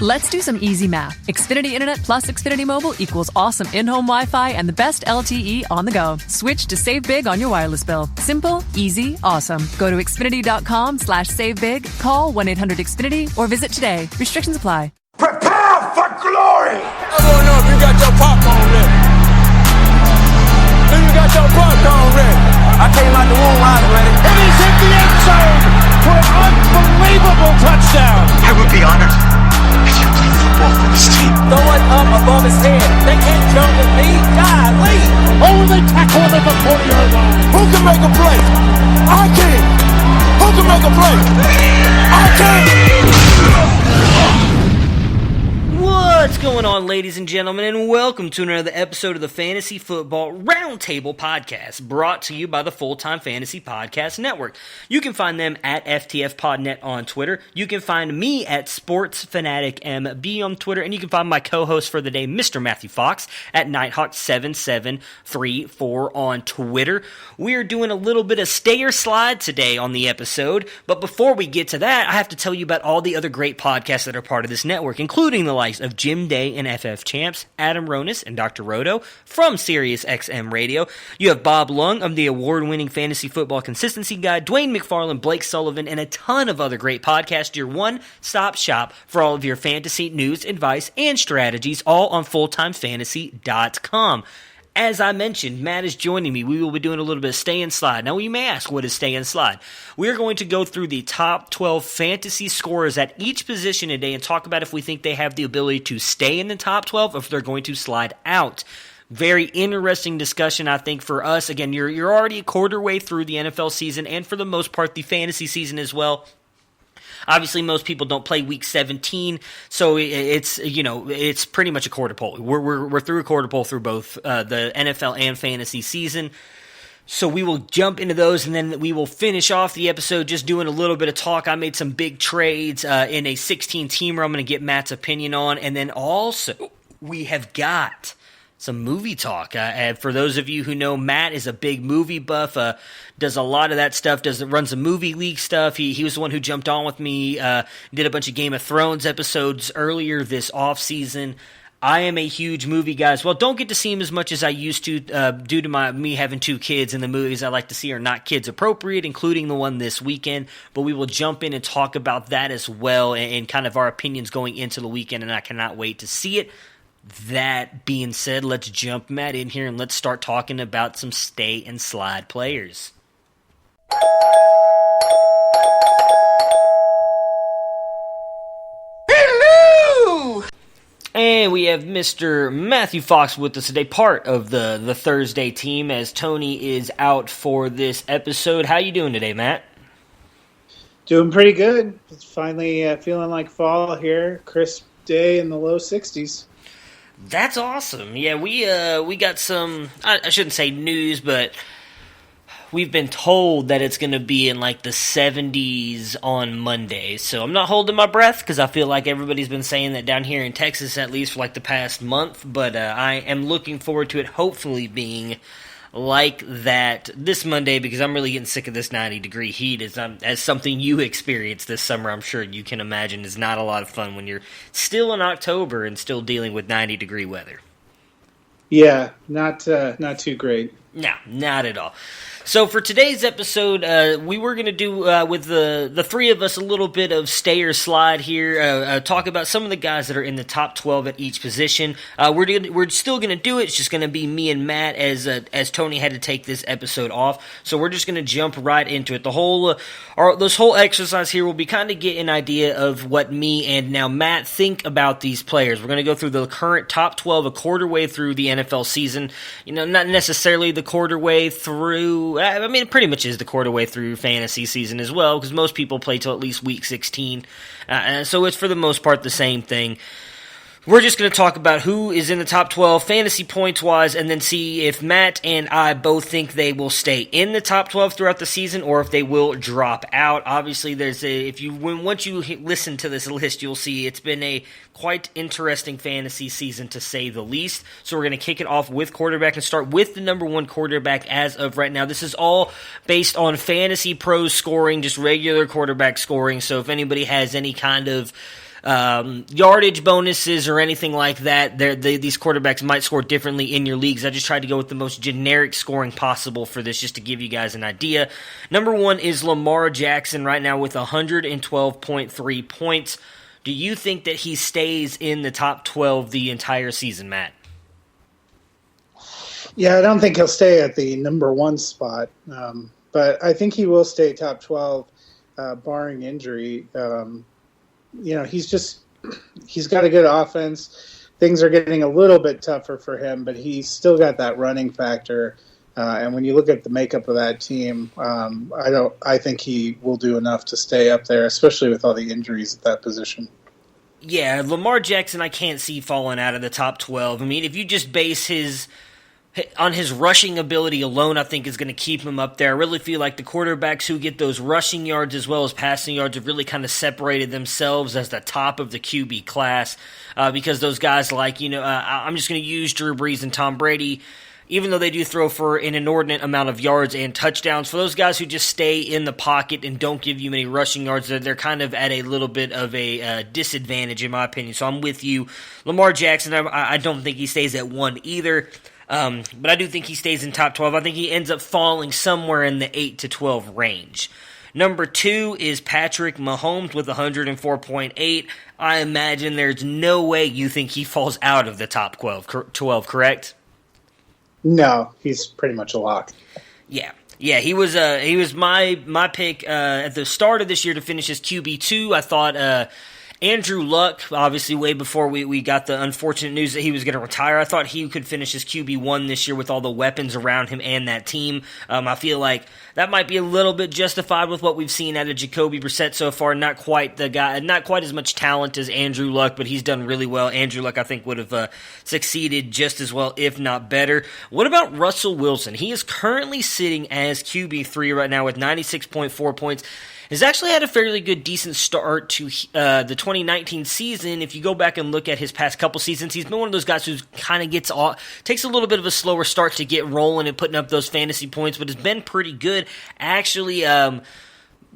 Let's do some easy math. Xfinity Internet plus Xfinity Mobile equals awesome in-home Wi-Fi and the best LTE on the go. Switch to save big on your wireless bill. Simple, easy, awesome. Go to Xfinity.com/savebig, call 1-800-XFINITY, or visit today. Restrictions apply. Prepare for glory! I wanna know if you got your popcorn ready. Do you got your popcorn ready? I came out the womb, I was ready. And he's hit the end zone for an unbelievable touchdown. I would be honored if you played football for this team. Throw it up above his head. They can't jump with me. Golly. Oh, they tackle him at the 40-yard line. Who can make a play? I can. Who can make a play? I can. What's going on, ladies and gentlemen, and welcome to another episode of the Fantasy Football Roundtable Podcast, brought to you by the Full-Time Fantasy Podcast Network. You can find them at FTFPodNet on Twitter. You can find me at SportsFanaticMB on Twitter, and you can find my co-host for the day, Mr. Matthew Fox, at Nighthawk7734 on Twitter. We are doing a little bit of stay or slide today on the episode, but before we get to that, I have to tell you about all the other great podcasts that are part of this network, including the likes of Jim Day and FF Champs, Adam Ronis and Dr. Roto from SiriusXM Radio. You have Bob Lung of the award-winning Fantasy Football Consistency Guide, Dwayne McFarland, Blake Sullivan, and a ton of other great podcasts. Your one-stop shop for all of your fantasy news, advice, and strategies, all on FullTimeFantasy.com. As I mentioned, Matt is joining me. We will be doing a little bit of stay and slide. Now, you may ask, what is stay and slide? We are going to go through the top 12 fantasy scorers at each position today and talk about if we think they have the ability to stay in the top 12 or if they're going to slide out. Very interesting discussion, I think, for us. Again, you're already a quarter way through the NFL season and for the most part the fantasy season as well. Obviously, most people don't play Week 17, so it's pretty much a quarter pole. We're through a quarter pole through both the NFL and fantasy season. So we will jump into those, and then we will finish off the episode just doing a little bit of talk. I made some big trades in a 16-teamer I'm going to get Matt's opinion on, and then also we have got some movie talk. For those of you who know, Matt is a big movie buff, does a lot of that stuff, runs the movie league stuff. He was the one who jumped on with me, did a bunch of Game of Thrones episodes earlier this offseason. I am a huge movie guy as well. Don't get to see him as much as I used to due to me having two kids, and the movies I like to see are not kids appropriate, including the one this weekend. But we will jump in and talk about that as well and kind of our opinions going into the weekend, and I cannot wait to see it. That being said, let's jump Matt in here and let's start talking about some stay and slide players. Hello! And we have Mr. Matthew Fox with us today, part of the Thursday team, as Tony is out for this episode. How you doing today, Matt? Doing pretty good. It's finally feeling like fall here. Crisp day in the low 60s. That's awesome. Yeah, we got some, I shouldn't say news, but we've been told that it's going to be in like the 70s on Monday. So I'm not holding my breath because I feel like everybody's been saying that down here in Texas, at least for like the past month. But I am looking forward to it hopefully being like that this Monday, because I'm really getting sick of this 90-degree heat. As something you experienced this summer, I'm sure you can imagine, is not a lot of fun when you're still in October and still dealing with 90-degree weather. Yeah, not too great. No, not at all. So for today's episode, we were going to do with the three of us a little bit of stay or slide here, talk about some of the guys that are in the top 12 at each position. We're still going to do it. It's just going to be me and Matt as Tony had to take this episode off. So we're just going to jump right into it. This whole exercise here will be kind of get an idea of what me and now Matt think about these players. We're going to go through the current top 12 a quarter way through the NFL season. Not necessarily the quarter way through. I mean, it pretty much is the quarter way through fantasy season as well, because most people play till at least week 16. So it's for the most part the same thing. We're just going to talk about who is in the top 12 fantasy points-wise, and then see if Matt and I both think they will stay in the top 12 throughout the season, or if they will drop out. Obviously, once you listen to this list, you'll see it's been a quite interesting fantasy season, to say the least. So we're going to kick it off with quarterback and start with the number one quarterback as of right now. This is all based on Fantasy Pros scoring, just regular quarterback scoring. So if anybody has any kind of yardage bonuses or anything like that. These quarterbacks might score differently in your leagues. I just tried to go with the most generic scoring possible for this just to give you guys an idea. Number 1 is Lamar Jackson right now with 112.3 points. Do you think that he stays in the top 12 the entire season, Matt? Yeah, I don't think he'll stay at the number 1 spot, but I think he will stay top 12, barring injury. He's got a good offense. Things are getting a little bit tougher for him, but he's still got that running factor. And when you look at the makeup of that team, I think he will do enough to stay up there, especially with all the injuries at that position. Yeah, Lamar Jackson I can't see falling out of the top 12. I mean, if you just base on his rushing ability alone, I think is going to keep him up there. I really feel like the quarterbacks who get those rushing yards as well as passing yards have really kind of separated themselves as the top of the QB class because those guys I'm just going to use Drew Brees and Tom Brady, even though they do throw for an inordinate amount of yards and touchdowns. For those guys who just stay in the pocket and don't give you many rushing yards, they're kind of at a little bit of a disadvantage in my opinion. So I'm with you. Lamar Jackson, I don't think he stays at 1 either. But I do think he stays in top 12. I think he ends up falling somewhere in the 8 to 12 range. Number 2 is Patrick Mahomes with 104.8. I imagine there's no way you think he falls out of the top 12, correct? No, he's pretty much a lock. Yeah, he was my pick at the start of this year to finish as QB2. I thought Andrew Luck, obviously way before we got the unfortunate news that he was going to retire, I thought he could finish as QB1 this year with all the weapons around him and that team. I feel like that might be a little bit justified with what we've seen out of Jacoby Brissett so far. Not quite as much talent as Andrew Luck, but he's done really well. Andrew Luck, I think, would have succeeded just as well, if not better. What about Russell Wilson? He is currently sitting as QB3 right now with 96.4 points. Has actually had a fairly good, decent start to the 2019 season. If you go back and look at his past couple seasons, he's been one of those guys who kind of takes a little bit of a slower start to get rolling and putting up those fantasy points, but has been pretty good. Actually,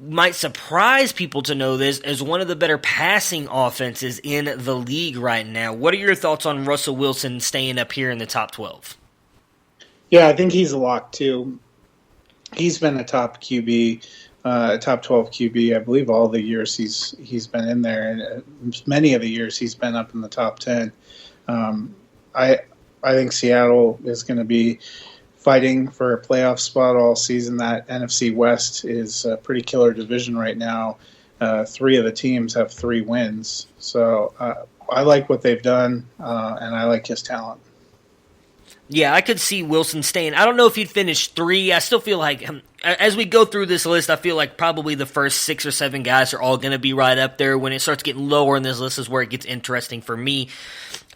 might surprise people to know this, as one of the better passing offenses in the league right now. What are your thoughts on Russell Wilson staying up here in the top 12? Yeah, I think he's a lock too. He's been a top QB. Top 12 QB, I believe all the years he's been in there, and many of the years he's been up in the top 10. I think Seattle is going to be fighting for a playoff spot all season. That NFC West is a pretty killer division right now. 3 of the teams have 3 wins, so I like what they've done, and I like his talent. Yeah, I could see Wilson staying. I don't know if he'd finish 3. I still feel like, as we go through this list, I feel like probably the first 6 or 7 guys are all going to be right up there. When it starts getting lower in this list is where it gets interesting for me.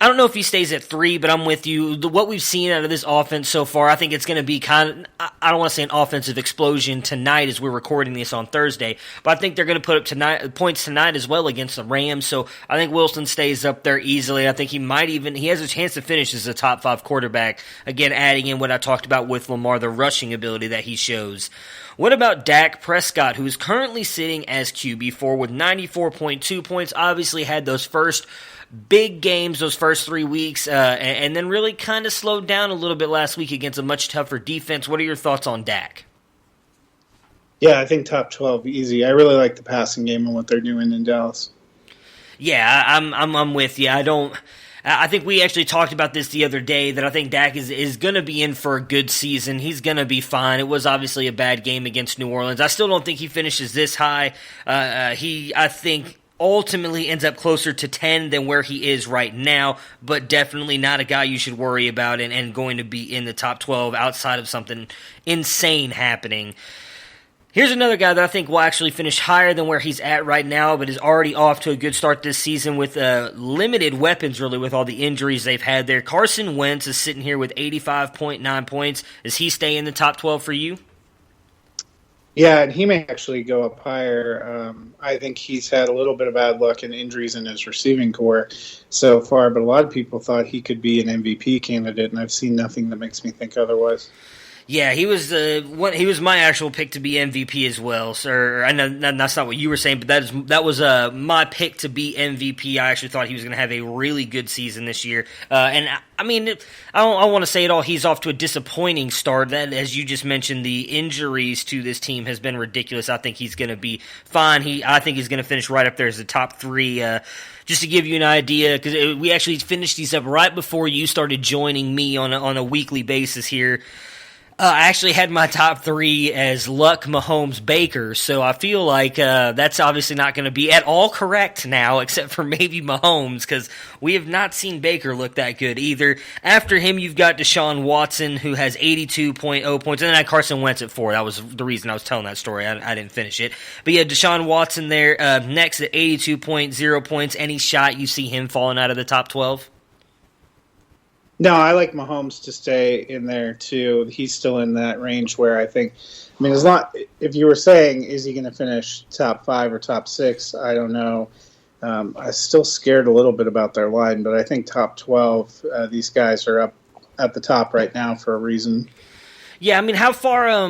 I don't know if he stays at 3, but I'm with you. What we've seen out of this offense so far, I think it's going to be kind of, I don't want to say an offensive explosion tonight as we're recording this on Thursday, but I think they're going to put up points tonight as well against the Rams, so I think Wilson stays up there easily. I think he has a chance to finish as a top 5 quarterback, again, adding in what I talked about with Lamar, the rushing ability that he shows. What about Dak Prescott, who is currently sitting as QB4 with 94.2 points, obviously had those first big games those first 3 weeks, and then really kind of slowed down a little bit last week against a much tougher defense. What are your thoughts on Dak? Yeah, I think top 12 easy. I really like the passing game and what they're doing in Dallas. Yeah, I'm with you. I think we actually talked about this the other day, that I think Dak is going to be in for a good season. He's going to be fine. It was obviously a bad game against New Orleans. I still don't think he finishes this high. I think ultimately ends up closer to 10 than where he is right now, but definitely not a guy you should worry about and going to be in the top 12 outside of something insane happening. Here's another guy that I think will actually finish higher than where he's at right now, but is already off to a good start this season with limited weapons, really, with all the injuries they've had there. Carson Wentz is sitting here with 85.9 points. Does he stay in the top 12 for you? Yeah, and he may actually go up higher. I think he's had a little bit of bad luck and injuries in his receiving core so far, but a lot of people thought he could be an MVP candidate, and I've seen nothing that makes me think otherwise. Yeah, he was he was my actual pick to be MVP as well, sir. I know that's not what you were saying, but that was my pick to be MVP. I actually thought he was going to have a really good season this year, and I mean, I don't want to say it all. He's off to a disappointing start. That, as you just mentioned, the injuries to this team has been ridiculous. I think he's going to be fine. I think he's going to finish right up there as the top 3. Just to give you an idea, because we actually finished these up right before you started joining me on a weekly basis here. I actually had my top 3 as Luck, Mahomes, Baker, so I feel like that's obviously not going to be at all correct now, except for maybe Mahomes, because we have not seen Baker look that good either. After him, you've got Deshaun Watson, who has 82.0 points, and then I had Carson Wentz at 4. That was the reason I was telling that story. I didn't finish it. But yeah, Deshaun Watson there next at 82.0 points. Any shot you see him falling out of the top 12? No, I like Mahomes to stay in there too. He's still in that range where I think, I mean, if you were saying, is he going to finish top 5 or top 6? I don't know. I'm still scared a little bit about their line, but I think top 12, these guys are up at the top right now for a reason. Yeah, I mean, how far,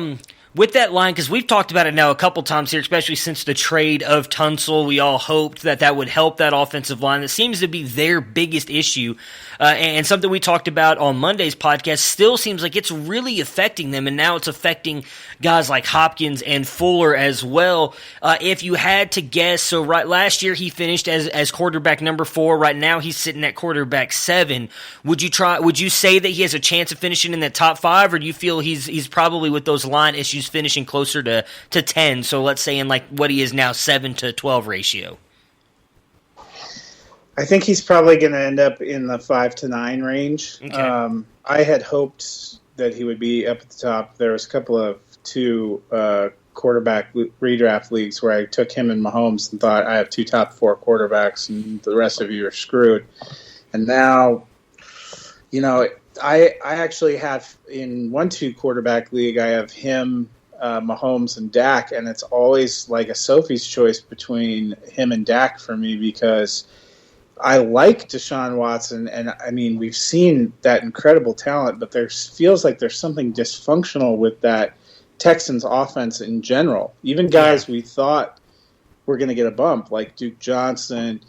with that line, because we've talked about it now a couple times here, especially since the trade of Tunsil, we all hoped that would help that offensive line. That seems to be their biggest issue. And something we talked about on Monday's podcast still seems like it's really affecting them, and now it's affecting guys like Hopkins and Fuller as well. If you had to guess, so right last year he finished as quarterback number 4. Right now he's sitting at quarterback 7. Would you say that he has a chance of finishing in that top 5, or do you feel he's probably, with those line issues, finishing closer to 10? So let's say in like what he is now, 7 to 12 ratio. I think he's probably going to end up in the 5 to 9 range. Okay. I had hoped that he would be up at the top. There was a couple of 2 quarterback redraft leagues where I took him and Mahomes and thought I have 2 top 4 quarterbacks and the rest of you are screwed. And now, I actually have in 1-2 quarterback league, I have him, Mahomes, and Dak, and it's always like a Sophie's choice between him and Dak for me because I like Deshaun Watson, and I mean, we've seen that incredible talent, but there feels like there's something dysfunctional with that Texans offense in general. Even guys we thought were going to get a bump, like Duke Johnson,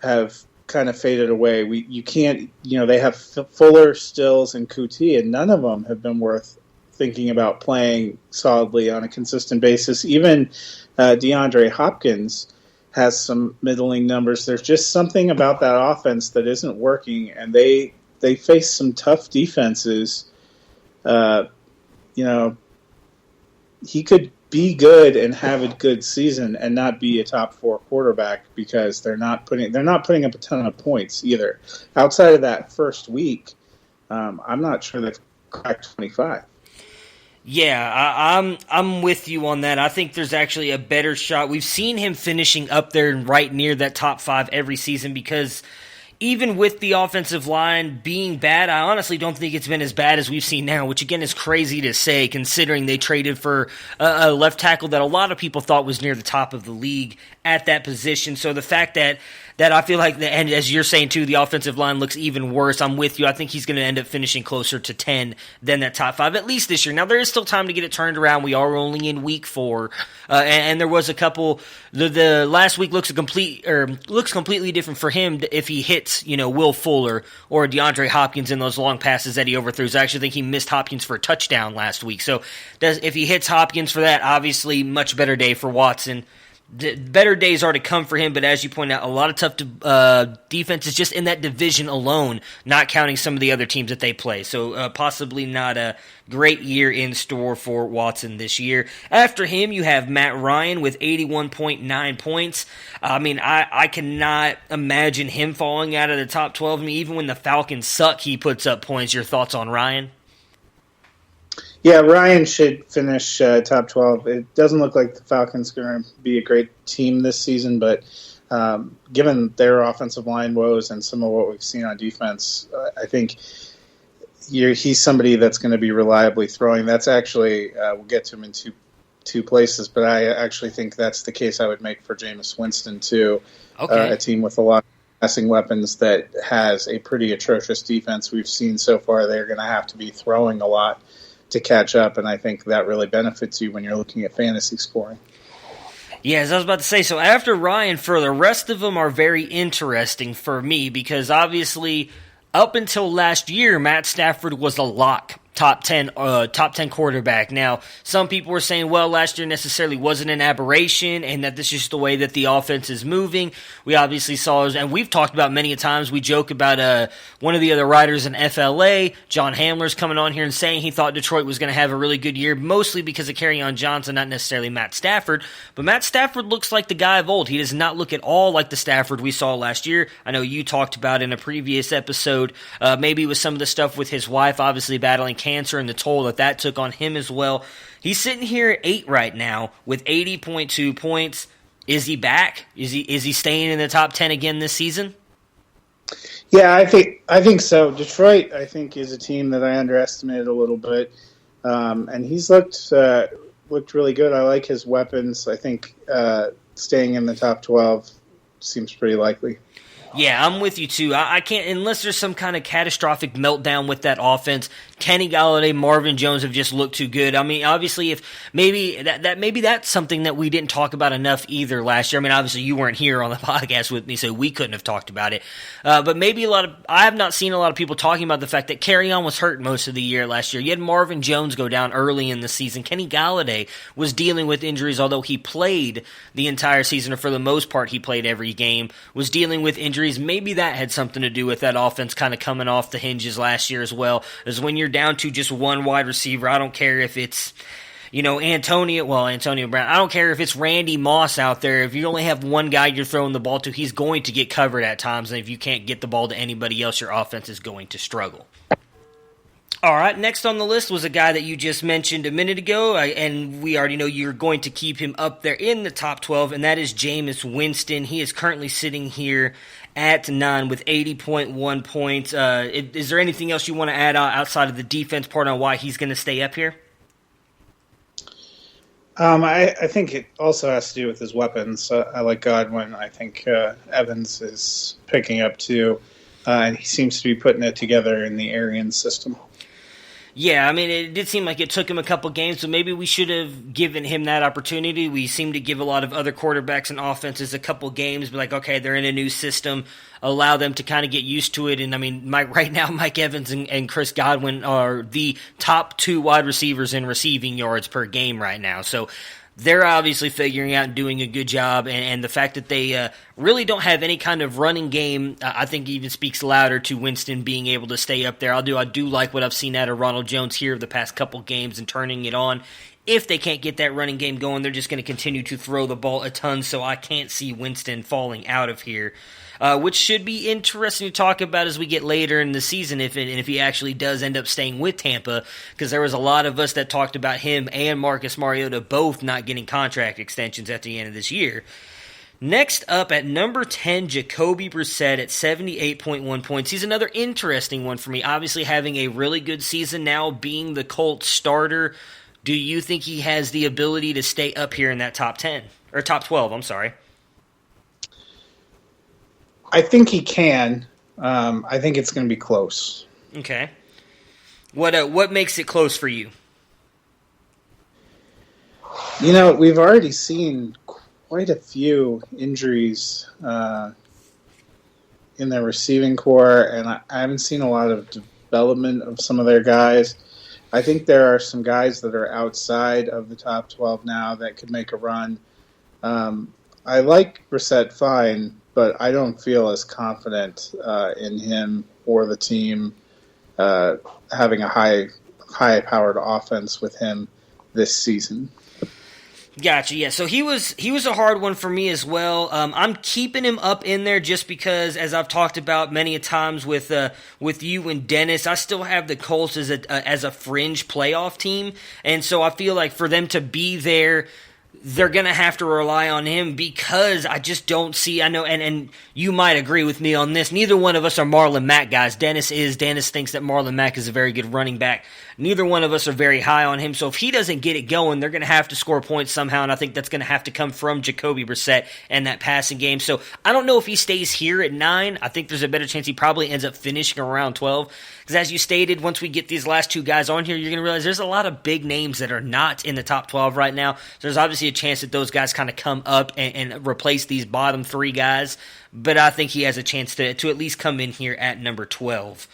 have kind of faded away. You can't, they have Fuller, Stills, and Kuti, and none of them have been worth thinking about playing solidly on a consistent basis. Even DeAndre Hopkins has some middling numbers. There's just something about that offense that isn't working, and they face some tough defenses. He could be good and have a good season and not be a top 4 quarterback because they're not putting up a ton of points either. Outside of that first week, I'm not sure they've cracked 25. Yeah, I'm with you on that. I think there's actually a better shot. We've seen him finishing up there and right near that top 5 every season because even with the offensive line being bad, I honestly don't think it's been as bad as we've seen now, which again is crazy to say considering they traded for a left tackle that a lot of people thought was near the top of the league at that position. So the fact that I feel like, and as you're saying too, the offensive line looks even worse. I'm with you. I think he's going to end up finishing closer to 10 than that top 5, at least this year. Now, there is still time to get it turned around. We are only in week 4, and there was a couple. The last week looks completely different for him if he hits, Will Fuller or DeAndre Hopkins in those long passes that he overthrows. I actually think he missed Hopkins for a touchdown last week. So if he hits Hopkins for that, obviously much better day for Watson. Better days are to come for him, but as you point out, a lot of tough defenses just in that division alone, not counting some of the other teams that they play. So possibly not a great year in store for Watson this year. After him, you have Matt Ryan with 81.9 points. I mean, I cannot imagine him falling out of the top 12. I mean, even when the Falcons suck, he puts up points. Your thoughts on Ryan? Yeah, Ryan should finish top 12. It doesn't look like the Falcons are going to be a great team this season, but given their offensive line woes and some of what we've seen on defense, I think he's somebody that's going to be reliably throwing. That's actually, we'll get to him in two places, but I actually think that's the case I would make for Jameis Winston too. Okay. A team with a lot of passing weapons that has a pretty atrocious defense we've seen so far. They're going to have to be throwing a lot to catch up, and I think that really benefits you when you're looking at fantasy scoring. Yeah, as I was about to say, so after Ryan, for the rest of them are very interesting for me because obviously up until last year, Matt Stafford was a lock. Top 10 quarterback. Now, some people were saying, well, last year necessarily wasn't an aberration and that this is just the way that the offense is moving. We obviously saw, and we've talked about many a times, we joke about one of the other writers in FLA, John Hamler's coming on here and saying he thought Detroit was going to have a really good year, mostly because of Kerryon Johnson, not necessarily Matt Stafford. But Matt Stafford looks like the guy of old. He does not look at all like the Stafford we saw last year. I know you talked about in a previous episode, maybe with some of the stuff with his wife obviously battling cancer and the toll that took on him as well. He's sitting here at 8 right now with 80.2 points. Is he back? Is he staying in the top 10 again this season? Yeah, I think so. Detroit, I think, is a team that I underestimated a little bit, and he's looked really good. I like his weapons. I think staying in the top 12 seems pretty likely. Yeah, I'm with you too. I can't, unless there's some kind of catastrophic meltdown with that offense. Kenny Golladay, Marvin Jones have just looked too good. I mean, obviously, if maybe that's something that we didn't talk about enough either last year. I mean, obviously you weren't here on the podcast with me, so we couldn't have talked about it. But maybe I have not seen a lot of people talking about the fact that Kerryon was hurt most of the year last year. You had Marvin Jones go down early in the season. Kenny Golladay was dealing with injuries, although he played the entire season, or for the most part, he played every game. Was dealing with injuries. Maybe that had something to do with that offense kind of coming off the hinges last year as well. As when you're down to just one wide receiver, I don't care if it's, Antonio Brown. I don't care if it's Randy Moss out there. If you only have one guy you're throwing the ball to, he's going to get covered at times. And if you can't get the ball to anybody else, your offense is going to struggle. All right, next on the list was a guy that you just mentioned a minute ago, and we already know you're going to keep him up there in the top 12, and that is Jameis Winston. He is currently sitting here at 9 with 80.1 points. Is there anything else you want to add outside of the defense part on why he's going to stay up here? I think it also has to do with his weapons. I like Godwin. I think Evans is picking up too, and he seems to be putting it together in the Arians system. Yeah, I mean, it did seem like it took him a couple games, so maybe we should have given him that opportunity. We seem to give a lot of other quarterbacks and offenses a couple games, be like, okay, they're in a new system, allow them to kind of get used to it. And, I mean, right now, Mike Evans and Chris Godwin are the top 2 wide receivers in receiving yards per game right now. So they're obviously figuring out and doing a good job, and the fact that they really don't have any kind of running game, I think even speaks louder to Winston being able to stay up there. I do like what I've seen out of Ronald Jones here the past couple games and turning it on. If they can't get that running game going, they're just going to continue to throw the ball a ton, so I can't see Winston falling out of here. Which should be interesting to talk about as we get later in the season if he actually does end up staying with Tampa, because there was a lot of us that talked about him and Marcus Mariota both not getting contract extensions at the end of this year. Next up at number 10, Jacoby Brissett at 78.1 points. He's another interesting one for me, obviously having a really good season now, being the Colts starter. Do you think he has the ability to stay up here in that top 10? Or top 12, I'm sorry. I think he can. I think it's going to be close. Okay. What makes it close for you? We've already seen quite a few injuries in their receiving core, and I haven't seen a lot of development of some of their guys. I think there are some guys that are outside of the top 12 now that could make a run. I like Brissett fine, but I don't feel as confident in him or the team having a high-powered offense with him this season. Gotcha. Yeah. So he was a hard one for me as well. I'm keeping him up in there just because, as I've talked about many a times with you and Dennis, I still have the Colts as a fringe playoff team, and so I feel like for them to be there they're going to have to rely on him because I just don't see, I know, and you might agree with me on this, neither one of us are Marlon Mack guys. Dennis thinks that Marlon Mack is a very good running back. Neither one of us are very high on him, so if he doesn't get it going, they're going to have to score points somehow, and I think that's going to have to come from Jacoby Brissett and that passing game. So I don't know if he stays here at 9. I think there's a better chance he probably ends up finishing around 12, because as you stated, once we get these last two guys on here, you're going to realize there's a lot of big names that are not in the top 12 right now. So there's obviously a chance that those guys kind of come up and replace these bottom 3 guys, but I think he has a chance to at least come in here at number 12.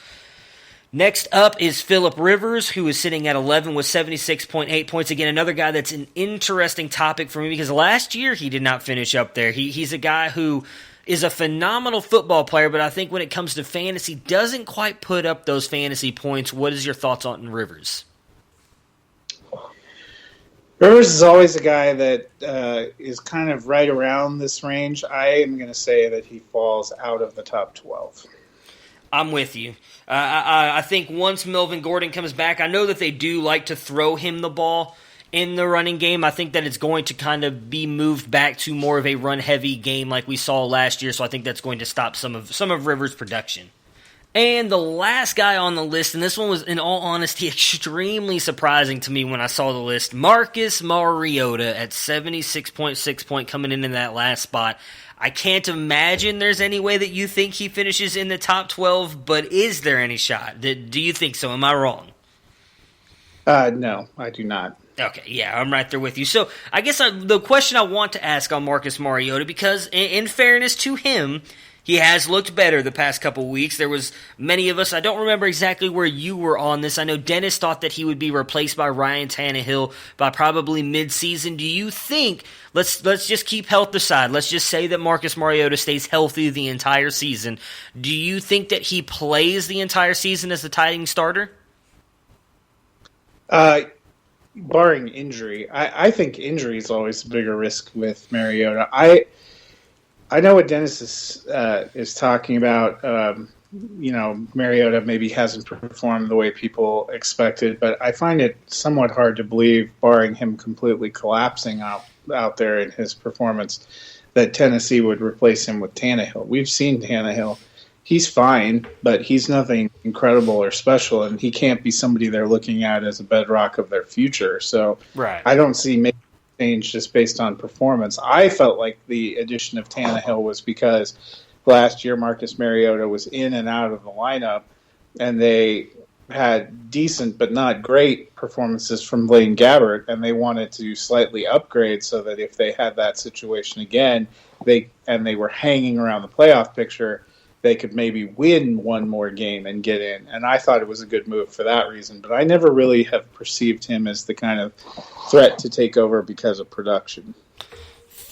Next up is Phillip Rivers, who is sitting at 11 with 76.8 points. Again, another guy that's an interesting topic for me because last year he did not finish up there. He's a guy who is a phenomenal football player, but I think when it comes to fantasy, doesn't quite put up those fantasy points. What is your thoughts on Rivers? Rivers is always a guy that is kind of right around this range. I am going to say that he falls out of the top 12. I'm with you. I think once Melvin Gordon comes back, I know that they do like to throw him the ball in the running game. I think that it's going to kind of be moved back to more of a run-heavy game like we saw last year, so I think that's going to stop some of Rivers' production. And the last guy on the list, and this one was, in all honesty, extremely surprising to me when I saw the list, Marcus Mariota at 76.6 point coming in that last spot. I can't imagine there's any way that you think he finishes in the top 12, but is there any shot? Do you think so? Am I wrong? No, I do not. Okay, yeah, I'm right there with you. So I guess the question I want to ask on Marcus Mariota, because in fairness to him, he has looked better the past couple weeks. There was many of us, I don't remember exactly where you were on this. I know Dennis thought that he would be replaced by Ryan Tannehill by probably mid-season. Do you think, let's just keep health aside, let's just say that Marcus Mariota stays healthy the entire season. Do you think that he plays the entire season as the tight starter? Barring injury. I think injury is always a bigger risk with Mariota. I know what Dennis is talking about. Mariota maybe hasn't performed the way people expected, but I find it somewhat hard to believe, barring him completely collapsing out there in his performance, that Tennessee would replace him with Tannehill. We've seen Tannehill. He's fine, but he's nothing incredible or special, and he can't be somebody they're looking at as a bedrock of their future. So right. I don't see making change just based on performance. I felt like the addition of Tannehill was because last year Marcus Mariota was in and out of the lineup, and they had decent but not great performances from Blaine Gabbert, and they wanted to slightly upgrade so that if they had that situation again, they were hanging around the playoff picture, they could maybe win one more game and get in. And I thought it was a good move for that reason. But I never really have perceived him as the kind of threat to take over because of production.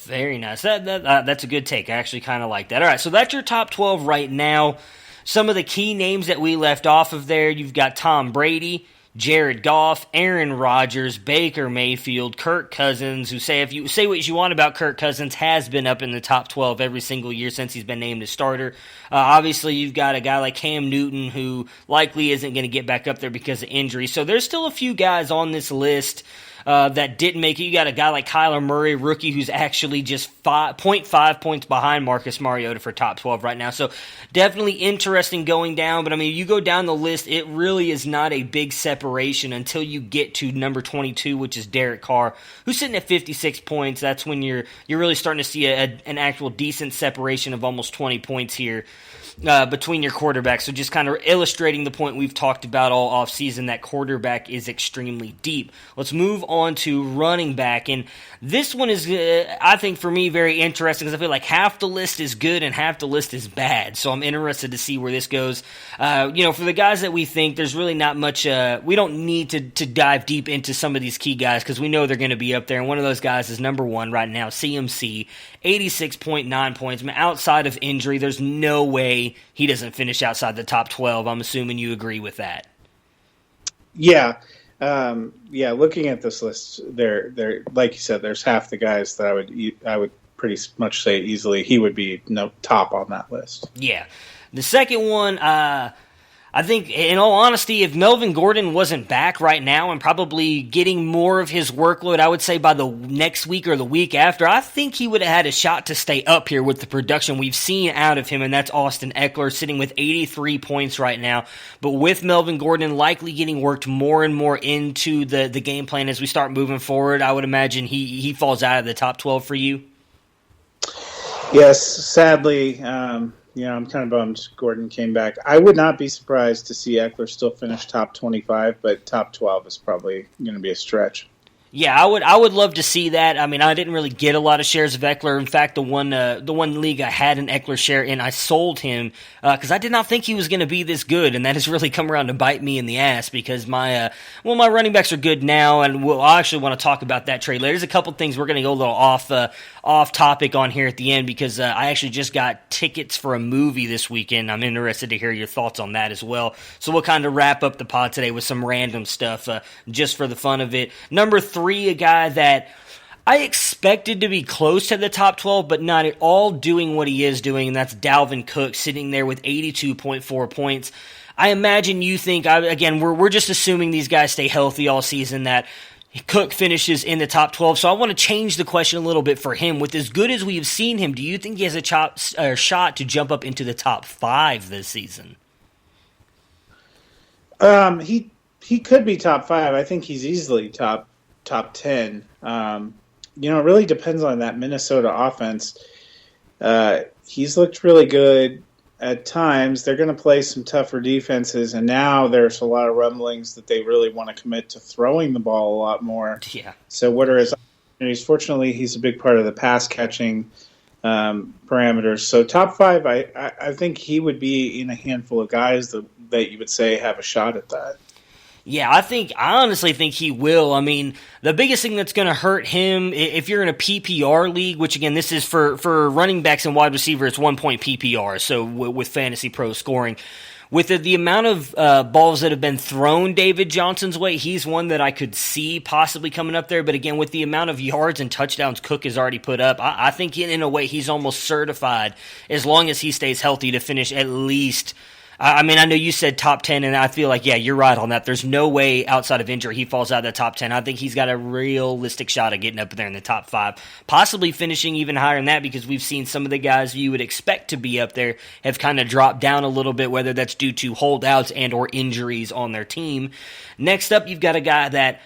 Very nice. That's a good take. I actually kind of like that. All right, so that's your top 12 right now. Some of the key names that we left off of there, you've got Tom Brady, Jared Goff, Aaron Rodgers, Baker Mayfield, Kirk Cousins, who say what you want about Kirk Cousins, has been up in the top 12 every single year since he's been named a starter. Obviously, you've got a guy like Cam Newton who likely isn't going to get back up there because of injury. So there's still a few guys on this list that didn't make it. You got a guy like Kyler Murray, rookie, who's actually just 0.5 points behind Marcus Mariota for top 12 right now. So definitely interesting going down. But, I mean, you go down the list, it really is not a big separation until you get to number 22, which is Derek Carr, who's sitting at 56 points. That's when you're really starting to see an actual decent separation of almost 20 points here between your quarterbacks. So just kind of illustrating the point we've talked about all offseason, that quarterback is extremely deep. Let's move on to running back. And this one is, I think, for me, very interesting because I feel like half the list is good and half the list is bad. So I'm interested to see where this goes. For the guys that we think, there's really not much, we don't need to dive deep into some of these key guys because we know they're going to be up there. And one of those guys is number 1 right now, CMC, 86.9 points. I mean, outside of injury, there's no way he doesn't finish outside the top 12. I'm assuming you agree with that. Yeah. Looking at this list, there, like you said, there's half the guys that I would pretty much say easily he would be top on that list. Yeah. The second one, I think, in all honesty, if Melvin Gordon wasn't back right now and probably getting more of his workload, I would say by the next week or the week after, I think he would have had a shot to stay up here with the production we've seen out of him, and that's Austin Eckler sitting with 83 points right now. But with Melvin Gordon likely getting worked more and more into the game plan as we start moving forward, I would imagine he falls out of the top 12 for you. Yes, sadly, I'm kind of bummed Gordon came back. I would not be surprised to see Eckler still finish top 25, but top 12 is probably going to be a stretch. Yeah, I would love to see that. I mean, I didn't really get a lot of shares of Eckler. In fact, the one league I had an Eckler share in, I sold him because I did not think he was going to be this good, and that has really come around to bite me in the ass because my running backs are good now, and I actually want to talk about that trade later. There's a couple things we're going to go a little off topic on here at the end because I actually just got tickets for a movie this weekend. I'm interested to hear your thoughts on that as well. So we'll kind of wrap up the pod today with some random stuff just for the fun of it. Number 3, a guy that I expected to be close to the top 12, but not at all doing what he is doing, and that's Dalvin Cook sitting there with 82.4 points. I imagine you think, again, we're just assuming these guys stay healthy all season, that Cook finishes in the top 12, so I want to change the question a little bit for him. With as good as we've seen him, do you think he has a shot to jump up into the top 5 this season? He could be top 5. I think he's easily top 10. It really depends on that Minnesota offense. He's looked really good at times. They're going to play some tougher defenses, and now there's a lot of rumblings that they really want to commit to throwing the ball a lot more. Yeah. So what are his opportunities? Fortunately, he's a big part of the pass catching parameters. So top 5, I think he would be in a handful of guys that you would say have a shot at that. Yeah, I honestly think he will. I mean, the biggest thing that's going to hurt him, if you're in a PPR league, which again, this is for running backs and wide receiver, it's 1 point PPR, so with Fantasy Pro scoring. With the amount of balls that have been thrown David Johnson's way, he's one that I could see possibly coming up there. But again, with the amount of yards and touchdowns Cook has already put up, I think in a way he's almost certified, as long as he stays healthy, to finish at least. I mean, I know you said top 10, and I feel like, yeah, you're right on that. There's no way outside of injury he falls out of the top 10. I think he's got a realistic shot of getting up there in the top 5, possibly finishing even higher than that, because we've seen some of the guys you would expect to be up there have kind of dropped down a little bit, whether that's due to holdouts and or injuries on their team. Next up, you've got a guy that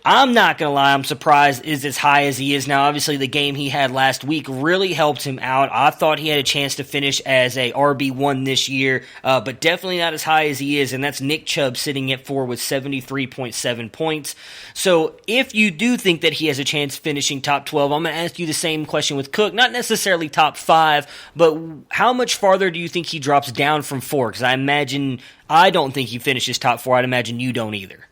I'm not going to lie, I'm surprised is as high as he is now. Obviously, the game he had last week really helped him out. I thought he had a chance to finish as a RB1 this year, but definitely not as high as he is, and that's Nick Chubb sitting at 4 with 73.7 points. So if you do think that he has a chance finishing top 12, I'm going to ask you the same question with Cook. Not necessarily top 5, but how much farther do you think he drops down from 4? Because I don't think he finishes top 4. I'd imagine you don't either.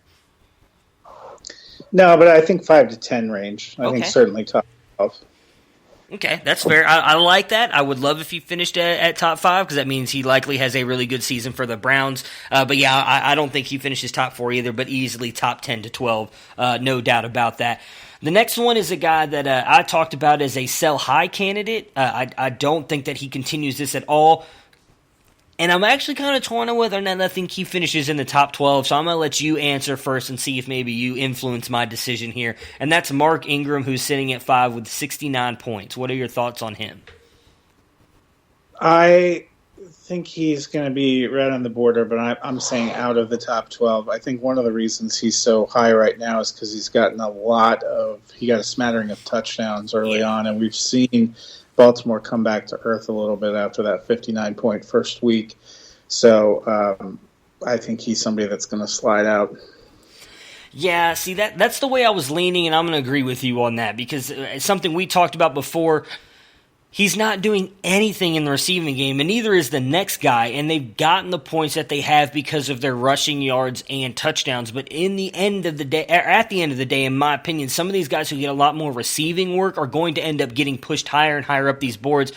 No, but I think 5 to 10 range. I think certainly top 12. Okay, that's fair. I like that. I would love if he finished at top 5 because that means he likely has a really good season for the Browns. But yeah, I don't think he finishes top 4 either, but easily top 10 to 12. No doubt about that. The next one is a guy that I talked about as a sell high candidate. I don't think that he continues this at all. And I'm actually kind of torn on whether or not I think he finishes in the top 12, so I'm going to let you answer first and see if maybe you influence my decision here. And that's Mark Ingram, who's sitting at 5 with 69 points. What are your thoughts on him? I think he's going to be right on the border, but I'm saying out of the top 12. I think one of the reasons he's so high right now is because he's gotten he got a smattering of touchdowns early on, and we've seen Baltimore come back to earth a little bit after that 59-point first week. So I think he's somebody that's going to slide out. Yeah, see, that's the way I was leaning, and I'm going to agree with you on that because it's something we talked about before. He's not doing anything in the receiving game, and neither is the next guy, and they've gotten the points that they have because of their rushing yards and touchdowns. But at the end of the day, in my opinion, some of these guys who get a lot more receiving work are going to end up getting pushed higher and higher up these boards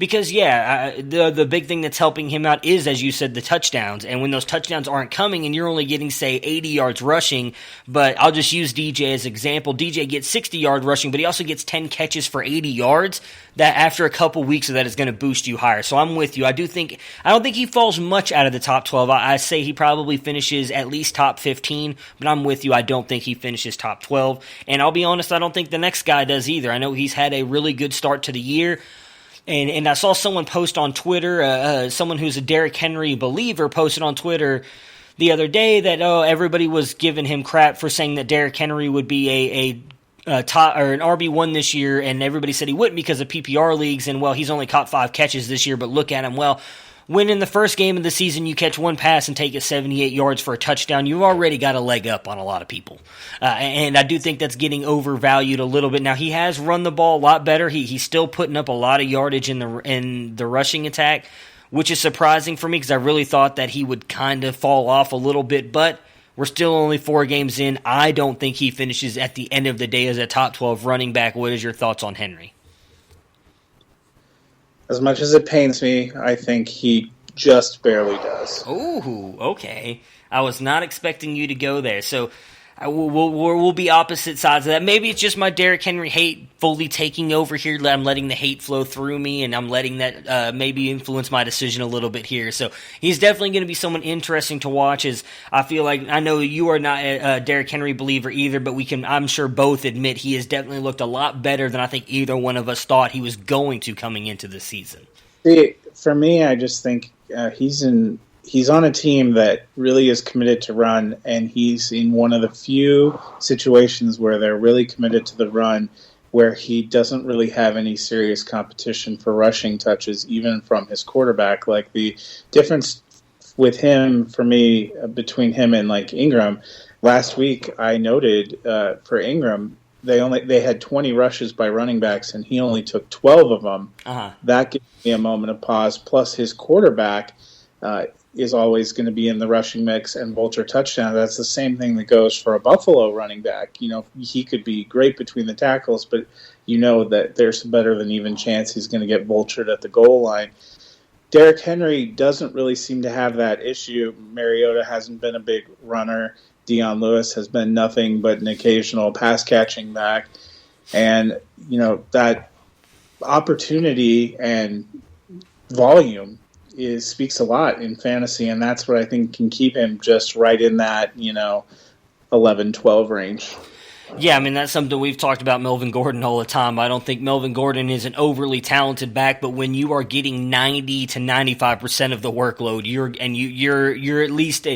Because, the big thing that's helping him out is, as you said, the touchdowns. And when those touchdowns aren't coming and you're only getting, say, 80 yards rushing, but I'll just use DJ as an example. DJ gets 60-yard rushing, but he also gets 10 catches for 80 yards. That after a couple weeks of that is going to boost you higher. So I'm with you. I don't think he falls much out of the top 12. I say he probably finishes at least top 15, but I'm with you. I don't think he finishes top 12. And I'll be honest, I don't think the next guy does either. I know he's had a really good start to the year. And I saw someone post on Twitter, someone who's a Derrick Henry believer posted on Twitter the other day that everybody was giving him crap for saying that Derrick Henry would be a top or an RB1 this year, and everybody said he wouldn't because of PPR leagues, and he's only caught 5 catches this year, but look at him. When in the first game of the season you catch one pass and take it 78 yards for a touchdown, you've already got a leg up on a lot of people. And I do think that's getting overvalued a little bit. Now, he has run the ball a lot better. He's still putting up a lot of yardage in the rushing attack, which is surprising for me because I really thought that he would kind of fall off a little bit, but we're still only 4 games in. I don't think he finishes at the end of the day as a top 12 running back. What is your thoughts on Henry? As much as it pains me, I think he just barely does. Ooh, okay. I was not expecting you to go there. So we'll be opposite sides of that. Maybe it's just my Derrick Henry hate fully taking over here. I'm letting the hate flow through me, and I'm letting that maybe influence my decision a little bit here. So he's definitely going to be someone interesting to watch. As I feel like I know you are not a Derrick Henry believer either, but we can, I'm sure, both admit he has definitely looked a lot better than I think either one of us thought he was going to coming into the season. See, for me, I just think he's on a team that really is committed to run, and he's in one of the few situations where they're really committed to the run, where he doesn't really have any serious competition for rushing touches, even from his quarterback. Like, the difference with him, for me, between him and, like, Ingram, last week I noted for Ingram, they had 20 rushes by running backs, and he only took 12 of them. Uh-huh. That gives me a moment of pause. Plus, his quarterback is always going to be in the rushing mix and vulture touchdown. That's the same thing that goes for a Buffalo running back. You know, he could be great between the tackles, but you know that there's a better than even chance he's going to get vultured at the goal line. Derrick Henry doesn't really seem to have that issue. Mariota hasn't been a big runner. Dion Lewis has been nothing but an occasional pass-catching back. And, you know, that opportunity and volume speaks a lot in fantasy, and that's what I think can keep him just right in that, 11-12 range. Yeah, I mean, that's something we've talked about Melvin Gordon all the time. I don't think Melvin Gordon is an overly talented back, but when you are getting 90 to 95% of the workload, you're at least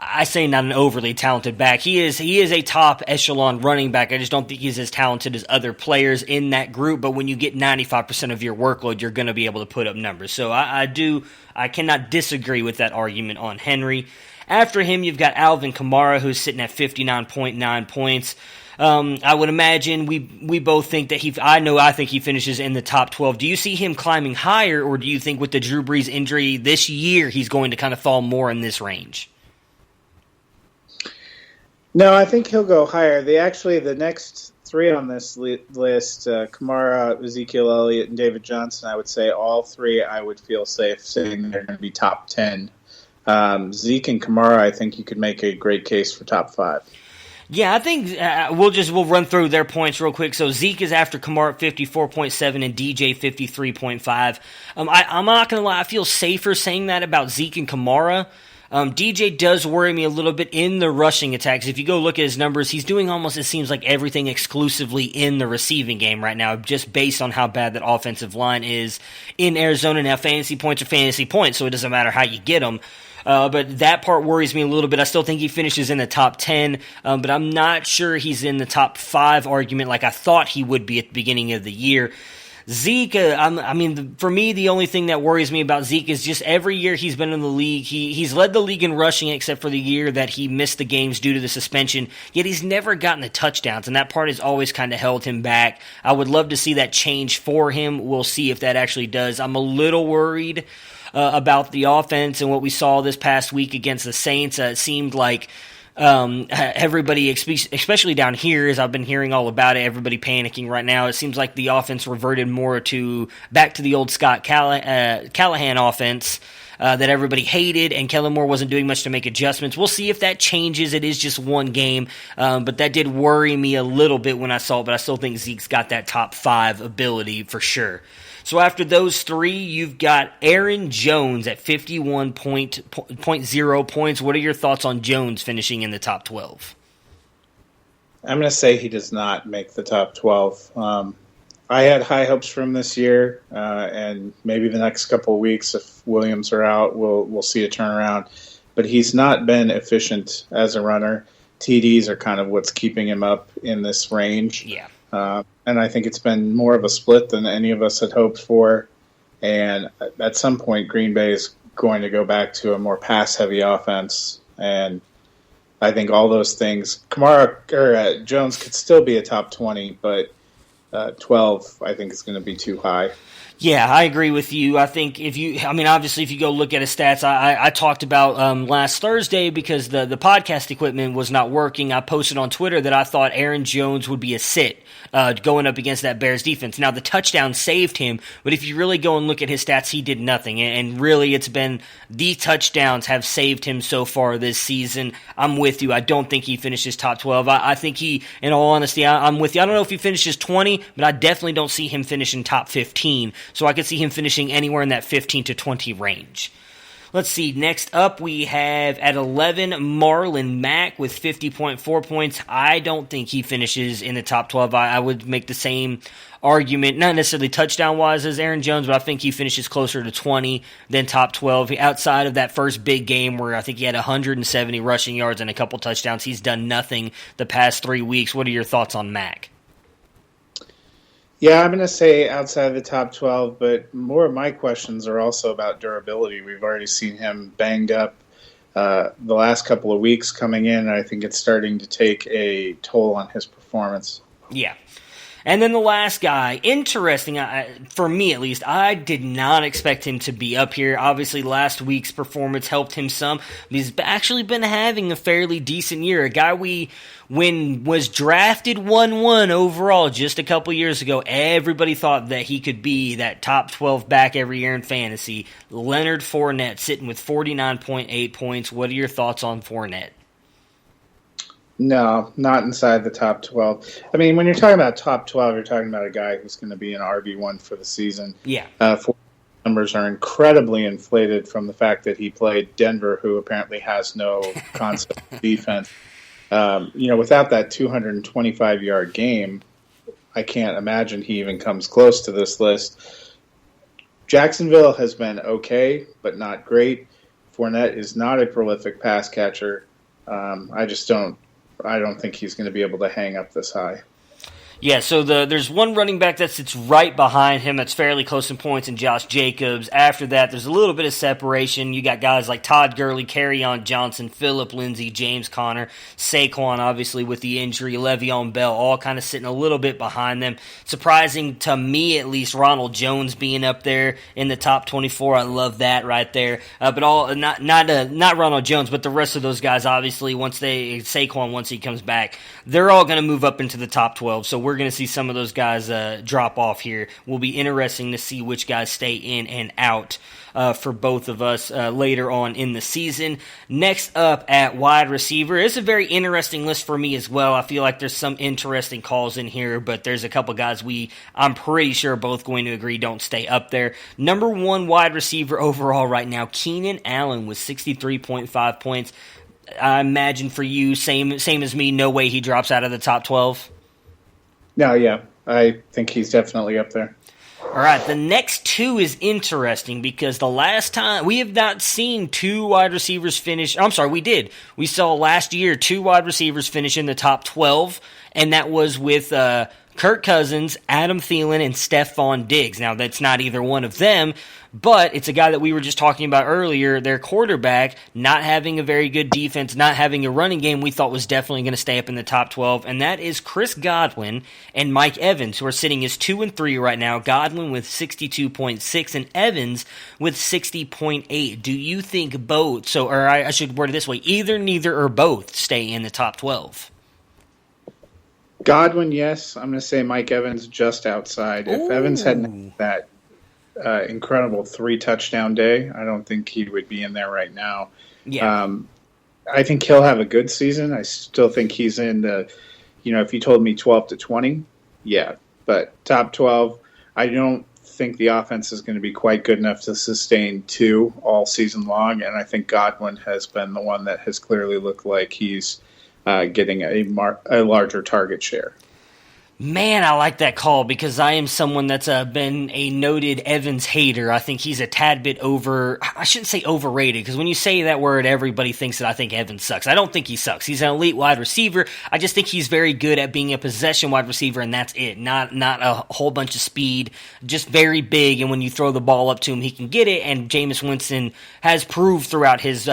I say not an overly talented back. He is a top echelon running back. I just don't think he's as talented as other players in that group. But when you get 95% of your workload, you're going to be able to put up numbers. So I cannot disagree with that argument on Henry. After him, you've got Alvin Kamara, who's sitting at 59.9 points. I would imagine we both think that I think he finishes in the top 12. Do you see him climbing higher, or do you think with the Drew Brees injury this year, he's going to kind of fall more in this range? No, I think he'll go higher. The next 3 on this list, Kamara, Ezekiel Elliott, and David Johnson, I would say all 3 I would feel safe saying they're going to be top 10. Zeke and Kamara, I think you could make a great case for top 5. Yeah, I think we'll run through their points real quick. So Zeke is after Kamara at 54.7 and DJ 53.5. I'm not going to lie, I feel safer saying that about Zeke and Kamara. DJ does worry me a little bit in the rushing attacks. If you go look at his numbers, he's doing almost, it seems like, everything exclusively in the receiving game right now, just based on how bad that offensive line is in Arizona. Now, fantasy points are fantasy points, so it doesn't matter how you get them. But that part worries me a little bit. I still think he finishes in the top 10, but I'm not sure he's in the top 5 argument like I thought he would be at the beginning of the year. Zeke, for me, the only thing that worries me about Zeke is just every year he's been in the league, he's led the league in rushing except for the year that he missed the games due to the suspension, yet he's never gotten the touchdowns, and that part has always kind of held him back. I would love to see that change for him. We'll see if that actually does. I'm a little worried about the offense and what we saw this past week against the Saints. It seemed like Everybody, especially down here, as I've been hearing all about it, everybody panicking right now. It seems like the offense reverted back to the old Scott Callahan offense that everybody hated, and Kellen Moore wasn't doing much to make adjustments. We'll see if that changes. It is just one game, but that did worry me a little bit when I saw it, but I still think Zeke's got that top 5 ability for sure. So after those 3, you've got Aaron Jones at 51.0 points. What are your thoughts on Jones finishing in the top 12? I'm going to say he does not make the top 12. I had high hopes for him this year, and maybe the next couple of weeks, if Williams are out, we'll see a turnaround. But he's not been efficient as a runner. TDs are kind of what's keeping him up in this range. Yeah. And I think it's been more of a split than any of us had hoped for. And at some point, Green Bay is going to go back to a more pass-heavy offense. And I think all those things, Jones could still be a top 20, but 12, I think, is going to be too high. Yeah, I agree with you. I think obviously if you go look at his stats, I talked about last Thursday because the podcast equipment was not working. I posted on Twitter that I thought Aaron Jones would be a sit going up against that Bears defense. Now, the touchdown saved him, but if you really go and look at his stats, he did nothing. And really, it's been the touchdowns have saved him so far this season. I'm with you. I don't think he finishes top 12. I think he, in all honesty, I'm with you. I don't know if he finishes 20, but I definitely don't see him finishing top 15. So I could see him finishing anywhere in that 15 to 20 range. Let's see. Next up, we have at 11, Marlon Mack with 50.4 points. I don't think he finishes in the top 12. I would make the same argument, not necessarily touchdown-wise as Aaron Jones, but I think he finishes closer to 20 than top 12. Outside of that first big game where I think he had 170 rushing yards and a couple touchdowns, he's done nothing the past 3 weeks. What are your thoughts on Mack? Yeah, I'm going to say outside of the top 12, but more of my questions are also about durability. We've already seen him banged up the last couple of weeks coming in. I think it's starting to take a toll on his performance. Yeah. And then the last guy, interesting, for me at least, I did not expect him to be up here. Obviously, last week's performance helped him some, but he's actually been having a fairly decent year. A guy when was drafted 1-1 overall just a couple years ago, everybody thought that he could be that top 12 back every year in fantasy. Leonard Fournette sitting with 49.8 points. What are your thoughts on Fournette? No, not inside the top 12. I mean, when you're talking about top 12, you're talking about a guy who's going to be an RB1 for the season. Yeah. Numbers are incredibly inflated from the fact that he played Denver, who apparently has no concept of defense. Without that 225-yard game, I can't imagine he even comes close to this list. Jacksonville has been okay, but not great. Fournette is not a prolific pass catcher. I don't think he's going to be able to hang up this high. Yeah, so there's one running back that sits right behind him that's fairly close in points, and Josh Jacobs. After that, there's a little bit of separation. You got guys like Todd Gurley, Kerryon Johnson, Phillip Lindsay, James Conner, Saquon, obviously with the injury, Le'Veon Bell, all kind of sitting a little bit behind them. Surprising to me, at least, Ronald Jones being up there in the top 24. I love that right there. But not Ronald Jones, but the rest of those guys, obviously, Saquon, once he comes back, they're all going to move up into the top 12. So we're going to see some of those guys drop off here. Will be interesting to see which guys stay in and out for both of us later on in the season. Next up at wide receiver, it's a very interesting list for me as well. I feel like there's some interesting calls in here, but there's a couple guys I'm pretty sure both going to agree don't stay up there. Number 1 wide receiver overall right now, Keenan Allen with 63.5 points. I imagine for you, same as me, no way he drops out of the top 12. No, yeah. I think he's definitely up there. All right, the next 2 is interesting because the last time we have not seen 2 wide receivers finish. I'm sorry, we did. We saw last year 2 wide receivers finish in the top 12, and that was with Kirk Cousins, Adam Thielen, and Stephon Diggs. Now, that's not either one of them, but it's a guy that we were just talking about earlier. Their quarterback, not having a very good defense, not having a running game, we thought was definitely going to stay up in the top 12, and that is Chris Godwin and Mike Evans, who are sitting as 2 and 3 right now. Godwin with 62.6 and Evans with 60.8. Do you think both, or I should word it this way, either, neither, or both stay in the top 12? Godwin, yes. I'm going to say Mike Evans just outside. If Evans hadn't had that incredible 3-touchdown day, I don't think he would be in there right now. Yeah. I think he'll have a good season. I still think he's in the, if you told me 12 to 20, yeah. But top 12, I don't think the offense is going to be quite good enough to sustain 2 all season long. And I think Godwin has been the one that has clearly looked like he's getting a larger target share. Man, I like that call because I am someone that's been a noted Evans hater. I think he's a tad bit I shouldn't say overrated, because when you say that word, everybody thinks that I think Evans sucks. I don't think he sucks. He's an elite wide receiver. I just think he's very good at being a possession wide receiver, and that's it. Not a whole bunch of speed, just very big, and when you throw the ball up to him, he can get it, and Jameis Winston has proved throughout his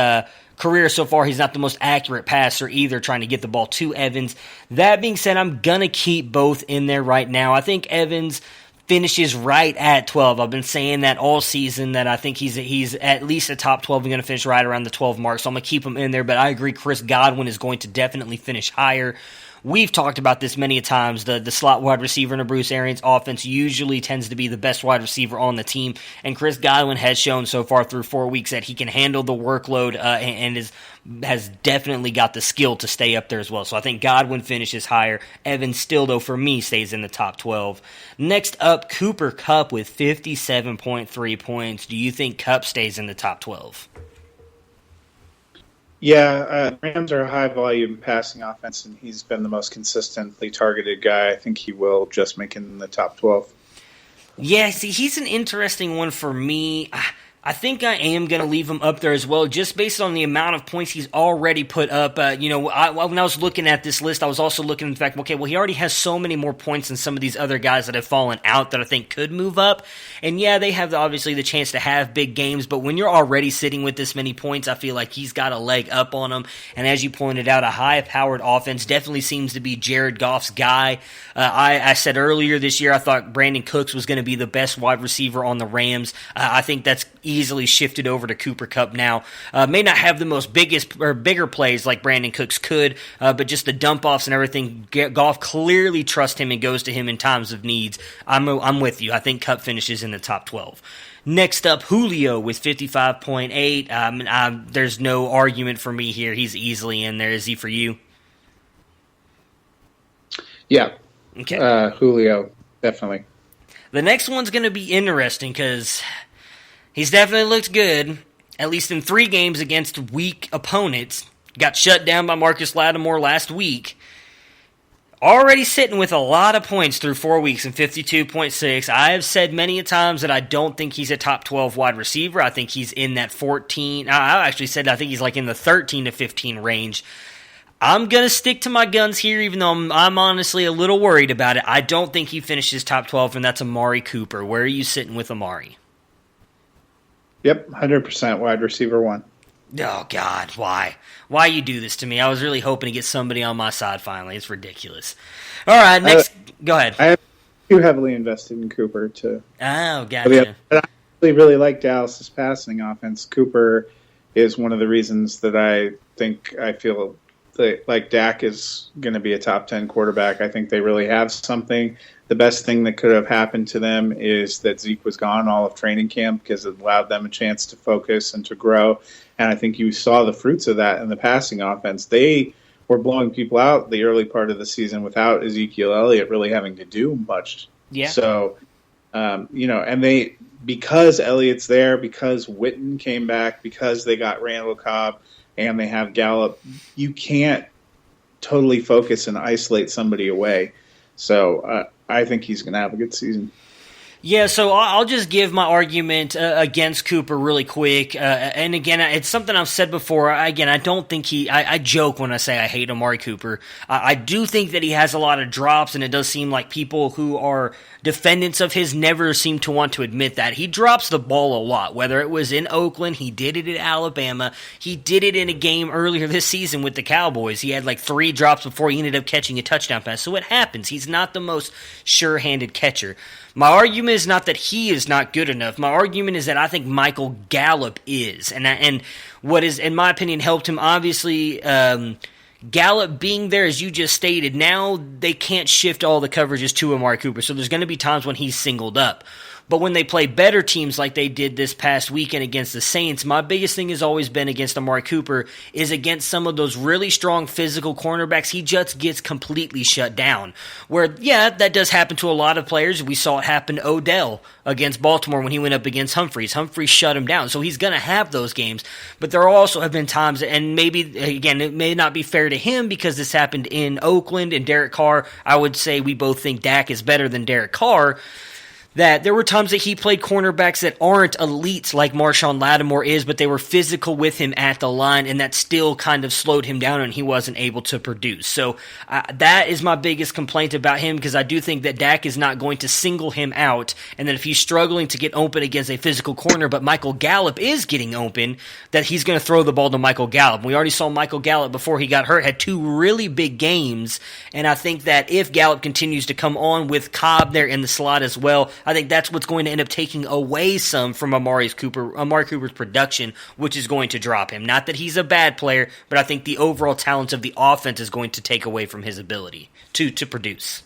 career so far he's not the most accurate passer either, trying to get the ball to Evans. That being said, I'm going to keep both in there right now. I think Evans finishes right at 12. I've been saying that all season, that I think he's at least a top 12 and going to finish right around the 12 mark, so I'm going to keep him in there, but I agree Chris Godwin is going to definitely finish higher. We've talked about this many times. The slot wide receiver in a Bruce Arians offense usually tends to be the best wide receiver on the team, and Chris Godwin has shown so far through 4 weeks that he can handle the workload and has definitely got the skill to stay up there as well. So I think Godwin finishes higher. Evans still, though, for me, stays in the top 12. Next up, Cooper Kupp with 57.3 points. Do you think Kupp stays in the top 12? Yeah, Rams are a high-volume passing offense, and he's been the most consistently targeted guy. I think he will just make it in the top 12. Yeah, see, he's an interesting one for me. I think I am going to leave him up there as well, just based on the amount of points he's already put up. When I was looking at this list, I was also looking at the fact, okay, well, he already has so many more points than some of these other guys that have fallen out that I think could move up. And yeah, they have obviously the chance to have big games, but when you're already sitting with this many points, I feel like he's got a leg up on him. And as you pointed out, a high-powered offense definitely seems to be Jared Goff's guy. I said earlier this year I thought Brandon Cooks was going to be the best wide receiver on the Rams. I think that's easily shifted over to Cooper Kupp now. May not have the most biggest or bigger plays like Brandon Cooks could, but just the dump-offs and everything, Goff clearly trusts him and goes to him in times of needs. I'm with you. I think Kupp finishes in the top 12. Next up, Julio with 55.8. There's no argument for me here. He's easily in there. Is he for you? Yeah. Okay. Julio, definitely. The next one's going to be interesting because he's definitely looked good, at least in 3 games against weak opponents. Got shut down by Marcus Lattimore last week. Already sitting with a lot of points through 4 weeks in 52.6. I have said many a times that I don't think he's a top 12 wide receiver. I think he's in that 14. I actually said I think he's like in the 13 to 15 range. I'm going to stick to my guns here, even though I'm honestly a little worried about it. I don't think he finishes top 12, and that's Amari Cooper. Where are you sitting with Amari? Yep, 100% wide receiver 1. Oh, God, why? Why you do this to me? I was really hoping to get somebody on my side finally. It's ridiculous. All right, next. Go ahead. I have too heavily invested in Cooper to. Oh, gotcha. I actually really like Dallas's passing offense. Cooper is one of the reasons that I feel like Dak is going to be a top 10 quarterback. I think they really have something. The best thing that could have happened to them is that Zeke was gone all of training camp because it allowed them a chance to focus and to grow. And I think you saw the fruits of that in the passing offense. They were blowing people out the early part of the season without Ezekiel Elliott really having to do much. Yeah. So, and because Elliott's there, because Witten came back, because they got Randall Cobb, and they have Gallup, you can't totally focus and isolate somebody away. So I think he's going to have a good season. Yeah, so I'll just give my argument against Cooper really quick. And again, it's something I've said before. Again, I don't think I joke when I say I hate Amari Cooper. I do think that he has a lot of drops, and it does seem like people who are defendants of his never seem to want to admit that. He drops the ball a lot, whether it was in Oakland, he did it at Alabama, he did it in a game earlier this season with the Cowboys. He had like 3 drops before he ended up catching a touchdown pass. So it happens. He's not the most sure-handed catcher. My argument is not that he is not good enough. My argument is that I think Michael Gallup is. And what is, in my opinion, helped him, obviously, Gallup being there, as you just stated, now they can't shift all the coverages to Amari Cooper. So there's going to be times when he's singled up. But when they play better teams like they did this past weekend against the Saints, my biggest thing has always been against Amari Cooper is against some of those really strong physical cornerbacks, he just gets completely shut down. Where, yeah, that does happen to a lot of players. We saw it happen to Odell against Baltimore when he went up against Humphreys. Humphreys shut him down. So he's going to have those games. But there also have been times, and maybe, again, it may not be fair to him because this happened in Oakland and Derek Carr. I would say we both think Dak is better than Derek Carr. That there were times that he played cornerbacks that aren't elites like Marshawn Lattimore is, but they were physical with him at the line, and that still kind of slowed him down and he wasn't able to produce. So that is my biggest complaint about him, because I do think that Dak is not going to single him out, and that if he's struggling to get open against a physical corner, but Michael Gallup is getting open, that he's going to throw the ball to Michael Gallup. We already saw Michael Gallup before he got hurt, had 2 really big games, and I think that if Gallup continues to come on with Cobb there in the slot as well, I think that's what's going to end up taking away some from Amari Cooper's production, which is going to drop him. Not that he's a bad player, but I think the overall talent of the offense is going to take away from his ability to produce.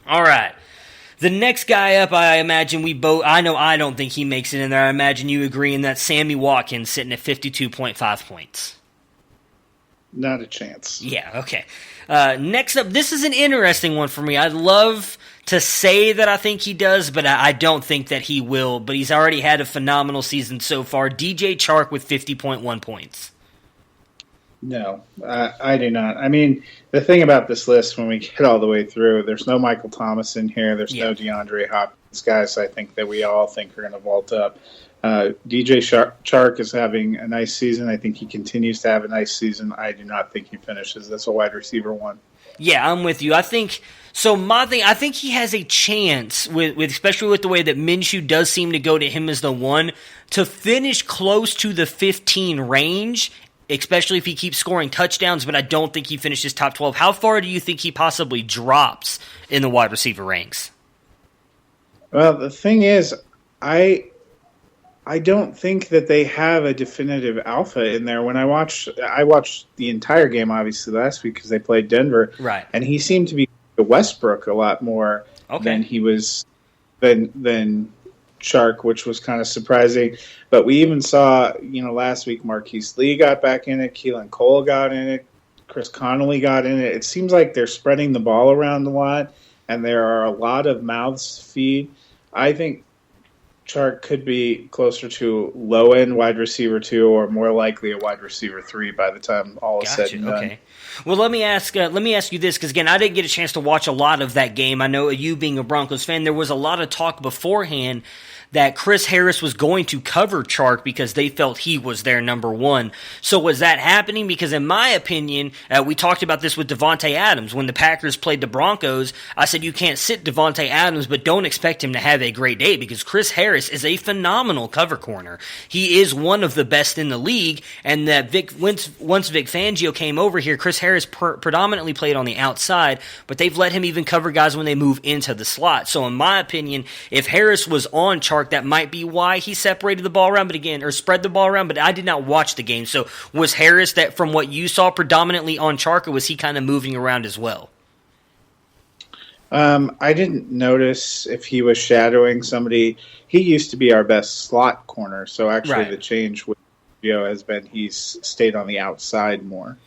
All right. The next guy up, I imagine I know I don't think he makes it in there. I imagine you agree in that Sammy Watkins sitting at 52.5 points. Not a chance. Yeah, okay. Next up, this is an interesting one for me. I'd love to say that I think he does, but I don't think that he will. But he's already had a phenomenal season so far. DJ Chark with 50.1 points. No, I do not. I mean, the thing about this list, when we get all the way through, there's no Michael Thomas in here. There's no DeAndre Hopkins, guys I think that we all think are going to vault up. DJ Chark is having a nice season. I think he continues to have a nice season. I do not think he finishes as a wide receiver 1. Yeah, I'm with you. I think so. I think he has a chance with especially with the way that Minshew does seem to go to him as the 1 to finish close to the 15 range, especially if he keeps scoring touchdowns. But I don't think he finishes top 12. How far do you think he possibly drops in the wide receiver ranks? Well, the thing is, I don't think that they have a definitive alpha in there. When I watched the entire game, obviously, last week because they played Denver. Right. And he seemed to be Westbrook a lot more than he was than Chark, which was kind of surprising. But we even saw, last week Marquise Lee got back in it, Keelan Cole got in it, Chris Connolly got in it. It seems like they're spreading the ball around a lot, and there are a lot of mouths to feed. I think Chark could be closer to low-end wide receiver 2 or more likely a wide receiver 3 by the time all is said and done. Okay. Well, let me ask you this, because, again, I didn't get a chance to watch a lot of that game. I know you being a Broncos fan, there was a lot of talk beforehand that Chris Harris was going to cover Chark because they felt he was their number 1. So was that happening? Because in my opinion, we talked about this with Devontae Adams. When the Packers played the Broncos, I said you can't sit Devontae Adams, but don't expect him to have a great day because Chris Harris is a phenomenal cover corner. He is one of the best in the league, and that once Vic Fangio came over here, Chris Harris predominantly played on the outside, but they've let him even cover guys when they move into the slot. So in my opinion, if Harris was on Chark, that might be why he separated the ball around, or spread the ball around, but I did not watch the game. So was Harris, that from what you saw, predominantly on Chark, or was he kind of moving around as well? I didn't notice if he was shadowing somebody. He used to be our best slot corner, so actually the change with Gio has been he's stayed on the outside more.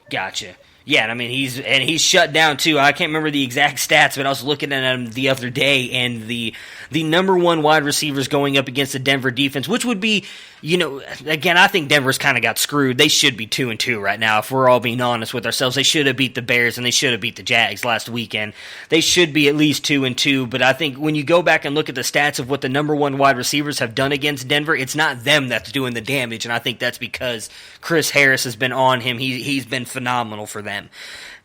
Gotcha. Yeah, I mean, he's shut down too. I can't remember the exact stats, but I was looking at him the other day, and the number 1 wide receivers going up against the Denver defense, which would be again, I think Denver's kind of got screwed. They should be 2-2 right now, if we're all being honest with ourselves. They should have beat the Bears and they should have beat the Jags last weekend. They should be at least 2-2, but I think when you go back and look at the stats of what the number one wide receivers have done against Denver, it's not them that's doing the damage, and I think that's because Chris Harris has been on him. He's been phenomenal for them.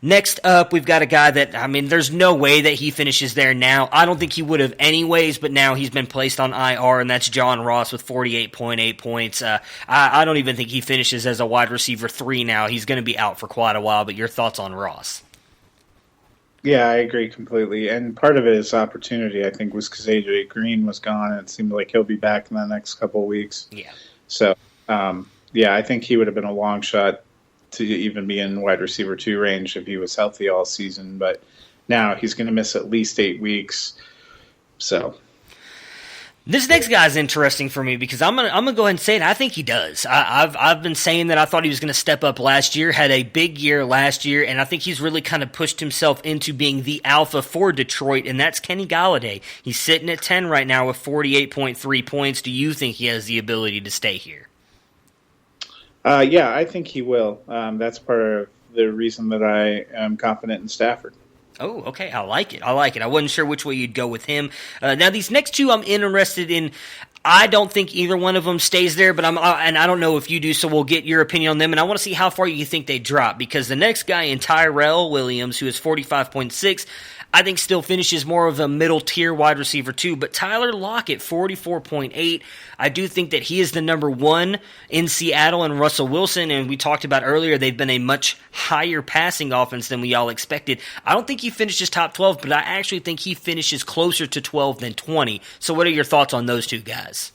Next up, we've got a guy that, there's no way that he finishes there now. I don't think he would have anyways, but now he's been placed on IR, and that's John Ross with 48.8 points. I don't even think he finishes as a wide receiver 3 now. He's going to be out for quite a while, but your thoughts on Ross? Yeah, I agree completely. And part of it is opportunity, I think, was because AJ Green was gone, and it seemed like he'll be back in the next couple of weeks. Yeah. So, I think he would have been a long shot to even be in wide receiver 2 range if he was healthy all season. But now he's going to miss at least 8 weeks. So this next guy's interesting for me because I'm gonna go ahead and say it. I think he does. I've been saying that I thought he was going to step up last year, had a big year last year, and I think he's really kind of pushed himself into being the alpha for Detroit, and that's Kenny Golladay. He's sitting at 10 right now with 48.3 points. Do you think he has the ability to stay here? Yeah, I think he will. That's part of the reason that I am confident in Stafford. Oh, okay. I like it. I wasn't sure which way you'd go with him. Now, these next two I'm interested in. I don't think either one of them stays there, but and I don't know if you do, so we'll get your opinion on them. And I want to see how far you think they drop, because the next guy in Tyrell Williams, who is 45.6, I think still finishes more of a middle-tier wide receiver too. But Tyler Lockett, 44.8, I do think that he is the number one in Seattle, and Russell Wilson, and we talked about earlier, they've been a much higher passing offense than we all expected. I don't think he finishes top 12, but I actually think he finishes closer to 12 than 20. So what are your thoughts on those two guys?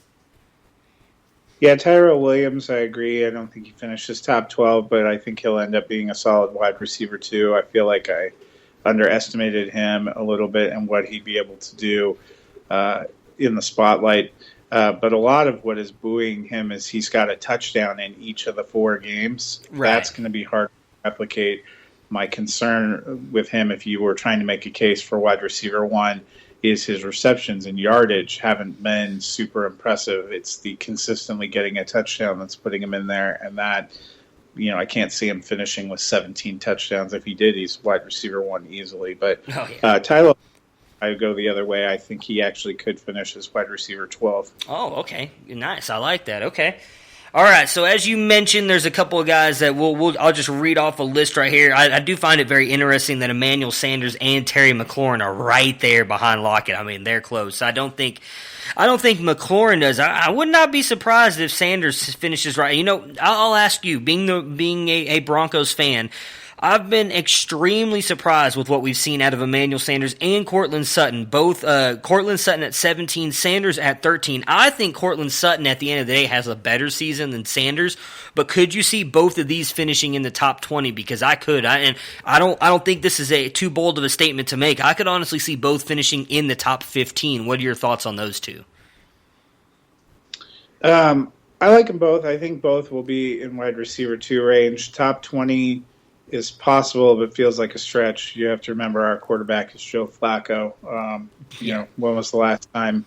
Yeah, Tyrell Williams, I agree. I don't think he finishes top 12, but I think he'll end up being a solid wide receiver too. I feel like I underestimated him a little bit and what he'd be able to do in the spotlight. But a lot of what is buoying him is he's got a touchdown in each of the 4 games. Right. That's going to be hard to replicate. My concern with him, if you were trying to make a case for wide receiver 1, is his receptions and yardage haven't been super impressive. It's the consistently getting a touchdown that's putting him in there, and that, I can't see him finishing with 17 touchdowns. If he did, he's wide receiver 1 easily. But Tyler, I would go the other way. I think he actually could finish as wide receiver 12. Oh, okay. Nice. I like that. Okay. All right, so as you mentioned, there's a couple of guys that I'll just read off a list right here. I do find it very interesting that Emmanuel Sanders and Terry McLaurin are right there behind Lockett. They're close. I don't think McLaurin does. I would not be surprised if Sanders finishes right. I'll ask you, being a Broncos fan, I've been extremely surprised with what we've seen out of Emmanuel Sanders and Courtland Sutton. Both Courtland Sutton at 17, Sanders at 13. I think Courtland Sutton at the end of the day has a better season than Sanders, but could you see both of these finishing in the top 20? Because I could. I don't think this is too bold of a statement to make. I could honestly see both finishing in the top 15. What are your thoughts on those two? I like them both. I think both will be in wide receiver 2 range. Top 20 is possible, but feels like a stretch. You have to remember our quarterback is Joe Flacco. When was the last time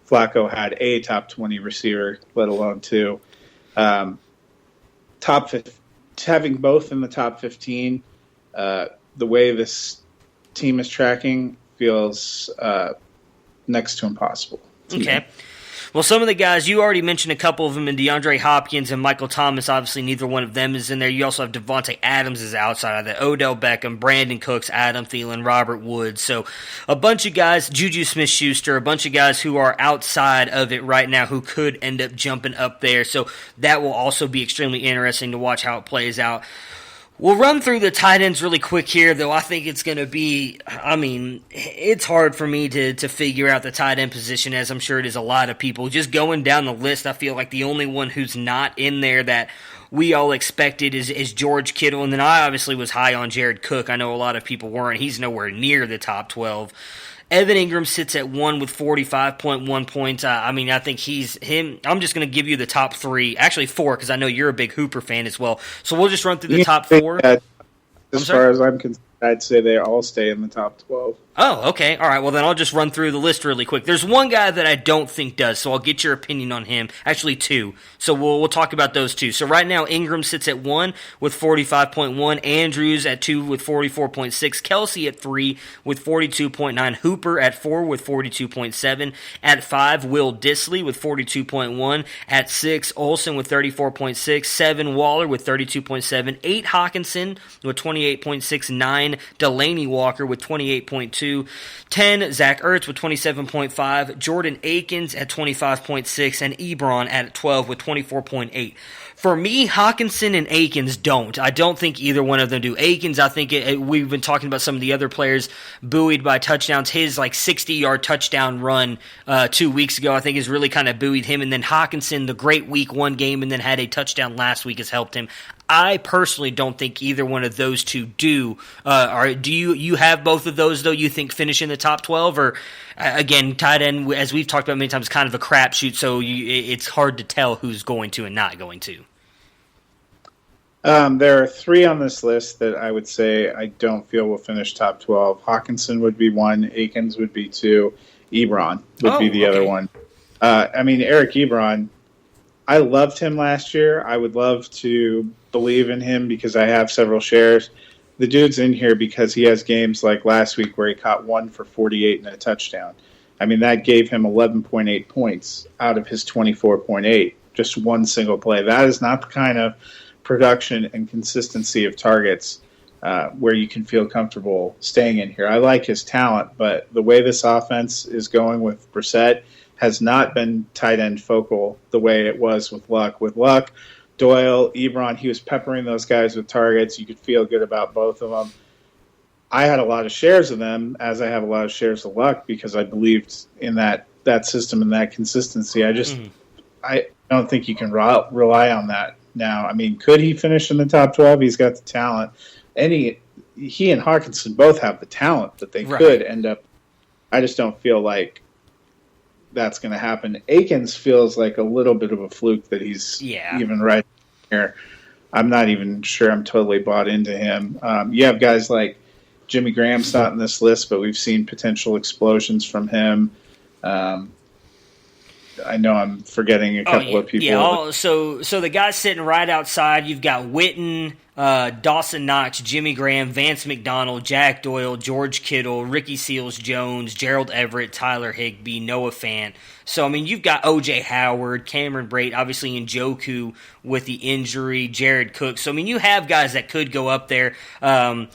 Flacco had a top 20 receiver, let alone 2? Having both in the top 15, the way this team is tracking feels next to impossible. Okay. Well, some of the guys, you already mentioned a couple of them, in DeAndre Hopkins and Michael Thomas. Obviously, neither one of them is in there. You also have Devontae Adams is outside of that, Odell Beckham, Brandon Cooks, Adam Thielen, Robert Woods. So a bunch of guys, Juju Smith-Schuster, a bunch of guys who are outside of it right now who could end up jumping up there. So that will also be extremely interesting to watch how it plays out. We'll run through the tight ends really quick here, though I think it's going to be, it's hard for me to figure out the tight end position, as I'm sure it is a lot of people. Just going down the list, I feel like the only one who's not in there that we all expected is George Kittle, and then I obviously was high on Jared Cook. I know a lot of people weren't. He's nowhere near the top 12. Evan Ingram sits at 1 with 45.1 points. I think he's him. I'm just going to give you the top 3, actually 4, because I know you're a big Hooper fan as well. So we'll just run through the top 4. As far as I'm concerned, I'd say they all stay in the top 12. Oh, okay. All right. Well, then I'll just run through the list really quick. There's one guy that I don't think does, so I'll get your opinion on him. Actually, two. So we'll talk about those two. So right now, Ingram sits at 1 with 45.1. Andrews at 2 with 44.6. Kelsey at 3 with 42.9. Hooper at 4 with 42.7. At 5, Will Dissly with 42.1. At 6, Olsen with 34.6. 7, Waller with 32.7. 8, Hawkinson with 28.6. 9, Delaney Walker with 28.2. 10, Zach Ertz with 27.5, Jordan Akins at 25.6, and Ebron at 12 with 24.8. For me, Hawkinson and Akins don't. I don't think either one of them do. Akins, I think we've been talking about some of the other players buoyed by touchdowns. His 60-yard touchdown run 2 weeks ago, I think, has really kind of buoyed him. And then Hawkinson, the great week 1 game and then had a touchdown last week, has helped him. I personally don't think either one of those two do. Do you have both of those, though, you think finish in the top 12? Or, again, tight end, as we've talked about many times, is kind of a crapshoot, so it's hard to tell who's going to and not going to. There are 3 on this list that I would say I don't feel will finish top 12. Hawkinson would be 1, Akins would be 2, Ebron would be the other one. Eric Ebron, I loved him last year. I would love to believe in him because I have several shares. The dude's in here because he has games like last week where he caught 1 for 48 and a touchdown. That gave him 11.8 points out of his 24.8. Just one single play. That is not the kind of production and consistency of targets where you can feel comfortable staying in here. I like his talent, but the way this offense is going with Brissett has not been tight end focal the way it was with Luck. With Luck, Doyle, Ebron, he was peppering those guys with targets. You could feel good about both of them. I had a lot of shares of them, as I have a lot of shares of Luck, because I believed in that system and that consistency. I don't think you can rely on that now. Could he finish in the top 12? He's got the talent. And he and Hawkinson both have the talent that they could end up. I just don't feel like that's going to happen. Akins feels like a little bit of a fluke that he's even right here. I'm not even sure I'm totally bought into him. You have guys like Jimmy Graham's not in this list, but we've seen potential explosions from him. I know I'm forgetting a couple of people. Yeah, so the guys sitting right outside, you've got Witten, Dawson Knox, Jimmy Graham, Vance McDonald, Jack Doyle, George Kittle, Ricky Seals-Jones, Gerald Everett, Tyler Higbee, Noah Fant. So, you've got O.J. Howard, Cameron Brate, obviously Njoku with the injury, Jared Cook. So, you have guys that could go up there. I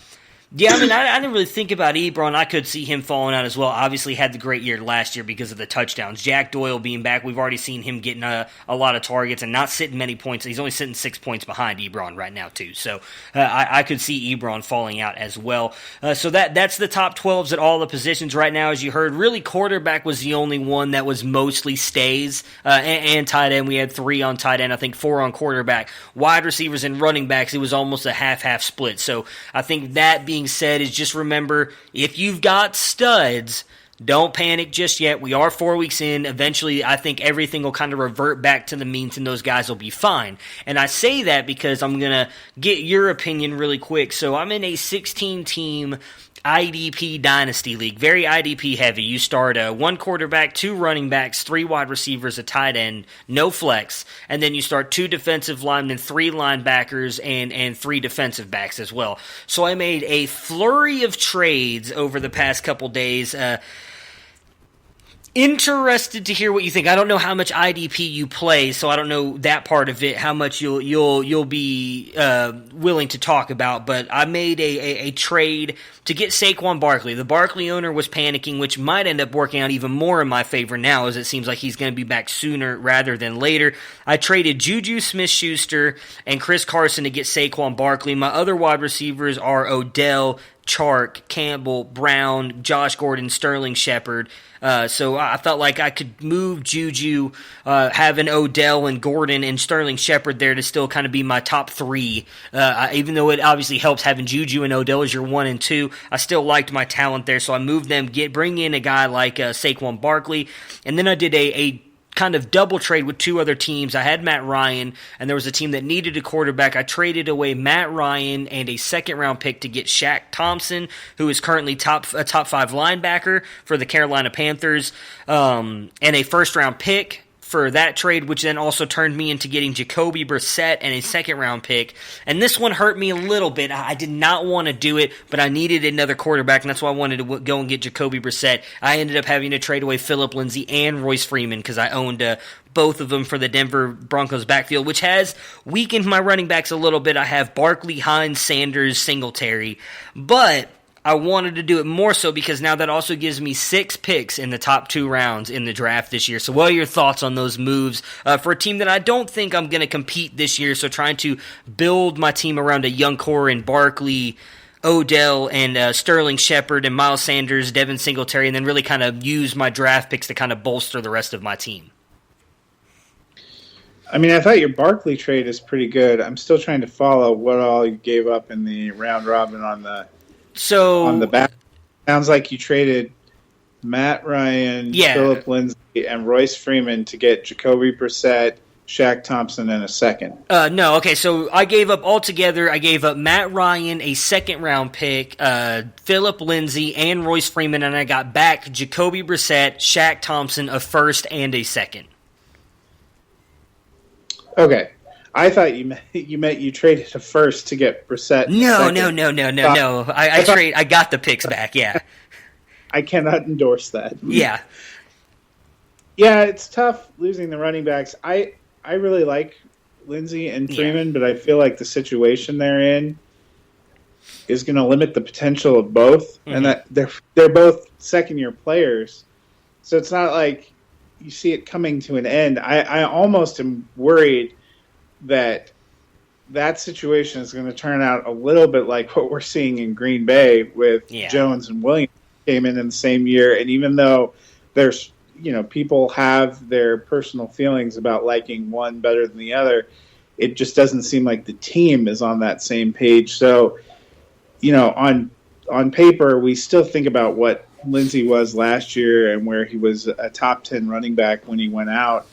didn't really think about Ebron. I could see him falling out as well. Obviously had the great year last year because of the touchdowns. Jack Doyle being back, we've already seen him getting a lot of targets and not sitting many points. He's only sitting 6 points behind Ebron right now, too. So I could see Ebron falling out as well. So that's the top 12s at all the positions right now, as you heard. Really, quarterback was the only one that was mostly stays. And tight end, we had 3 on tight end, I think 4 on quarterback. Wide receivers and running backs, it was almost a half-half split. So I think that being said is just remember, if you've got studs, don't panic just yet. We are 4 weeks in. Eventually, I think everything will kind of revert back to the means and those guys will be fine. And I say that because I'm going to get your opinion really quick. So I'm in a 16-team IDP Dynasty League, very IDP heavy. You start 1 quarterback, 2 running backs, 3 wide receivers, a tight end, no flex, and then you start 2 defensive linemen, 3 linebackers, and 3 defensive backs as well. So I made a flurry of trades over the past couple days. Interested to hear what you think. I don't know how much IDP you play, so I don't know that part of it, how much you'll be willing to talk about. But I made a trade to get Saquon Barkley. The Barkley owner was panicking, which might end up working out even more in my favor now, as it seems like he's going to be back sooner rather than later. I traded Juju Smith-Schuster and Chris Carson to get Saquon Barkley. My other wide receivers are Odell, Chark, Campbell, Brown, Josh Gordon, Sterling Shepard. So I felt like I could move Juju, having Odell and Gordon and Sterling Shepard there to still kind of be my top 3. Even though it obviously helps having Juju and Odell as your 1 and 2, I still liked my talent there, so I moved them, bring in a guy like Saquon Barkley, and then I did a kind of double trade with two other teams. I had Matt Ryan, and there was a team that needed a quarterback. I traded away Matt Ryan and a second-round pick to get Shaq Thompson, who is currently a top 5 linebacker for the Carolina Panthers, and a first-round pick for that trade, which then also turned me into getting Jacoby Brissett and a second-round pick. And this one hurt me a little bit. I did not want to do it, but I needed another quarterback, and that's why I wanted to go and get Jacoby Brissett. I ended up having to trade away Phillip Lindsay and Royce Freeman because I owned both of them for the Denver Broncos backfield, which has weakened my running backs a little bit. I have Barkley, Hines, Sanders, Singletary, but I wanted to do it more so because now that also gives me 6 picks in the top 2 rounds in the draft this year. So what are your thoughts on those moves for a team that I don't think I'm going to compete this year? So trying to build my team around a young core in Barkley, Odell, and Sterling Shepard, and Miles Sanders, Devin Singletary, and then really kind of use my draft picks to kind of bolster the rest of my team. I mean, I thought your Barkley trade is pretty good. I'm still trying to follow what all you gave up in the round robin on the back. Sounds like you traded Matt Ryan, Phillip Lindsay, and Royce Freeman to get Jacoby Brissett, Shaq Thompson, and a second. No, okay, so I gave up altogether, I gave up Matt Ryan, a second-round pick, Phillip Lindsay, and Royce Freeman, and I got back Jacoby Brissett, Shaq Thompson, a first and a second. Okay. I thought you meant you traded a first to get Brissett. No. I got the picks back. Yeah, I cannot endorse that. Yeah, it's tough losing the running backs. I really like Lindsay and Freeman, but I feel like the situation they're in is going to limit the potential of both, and that they're both second-year players. So it's not like you see it coming to an end. I almost am worried that situation is going to turn out a little bit like what we're seeing in Green Bay with Jones and Williams came in the same year. And even though there's, people have their personal feelings about liking one better than the other, it just doesn't seem like the team is on that same page. So, on paper, we still think about what Lindsay was last year and where he was a top 10 running back when he went out.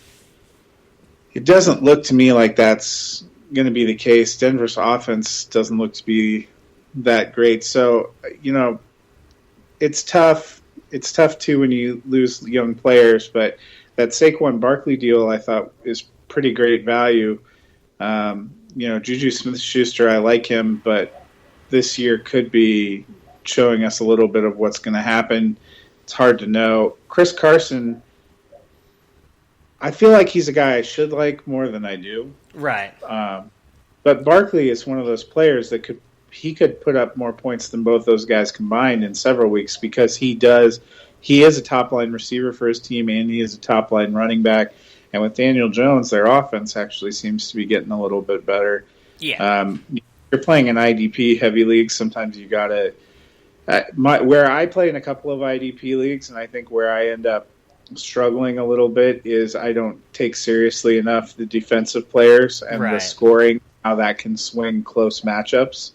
It doesn't look to me like that's going to be the case. Denver's offense doesn't look to be that great. So, it's tough. It's tough, too, when you lose young players. But that Saquon Barkley deal, I thought, is pretty great value. Juju Smith-Schuster, I like him, but this year could be showing us a little bit of what's going to happen. It's hard to know. Chris Carson, I feel like he's a guy I should like more than I do. Right. But Barkley is one of those players that could put up more points than both those guys combined in several weeks because he is a top-line receiver for his team and he is a top-line running back. And with Daniel Jones, their offense actually seems to be getting a little bit better. Yeah. You're playing in IDP heavy leagues. Sometimes you got to where I play in a couple of IDP leagues, and I think where I end up struggling a little bit is I don't take seriously enough the defensive players and the scoring, how that can swing close matchups,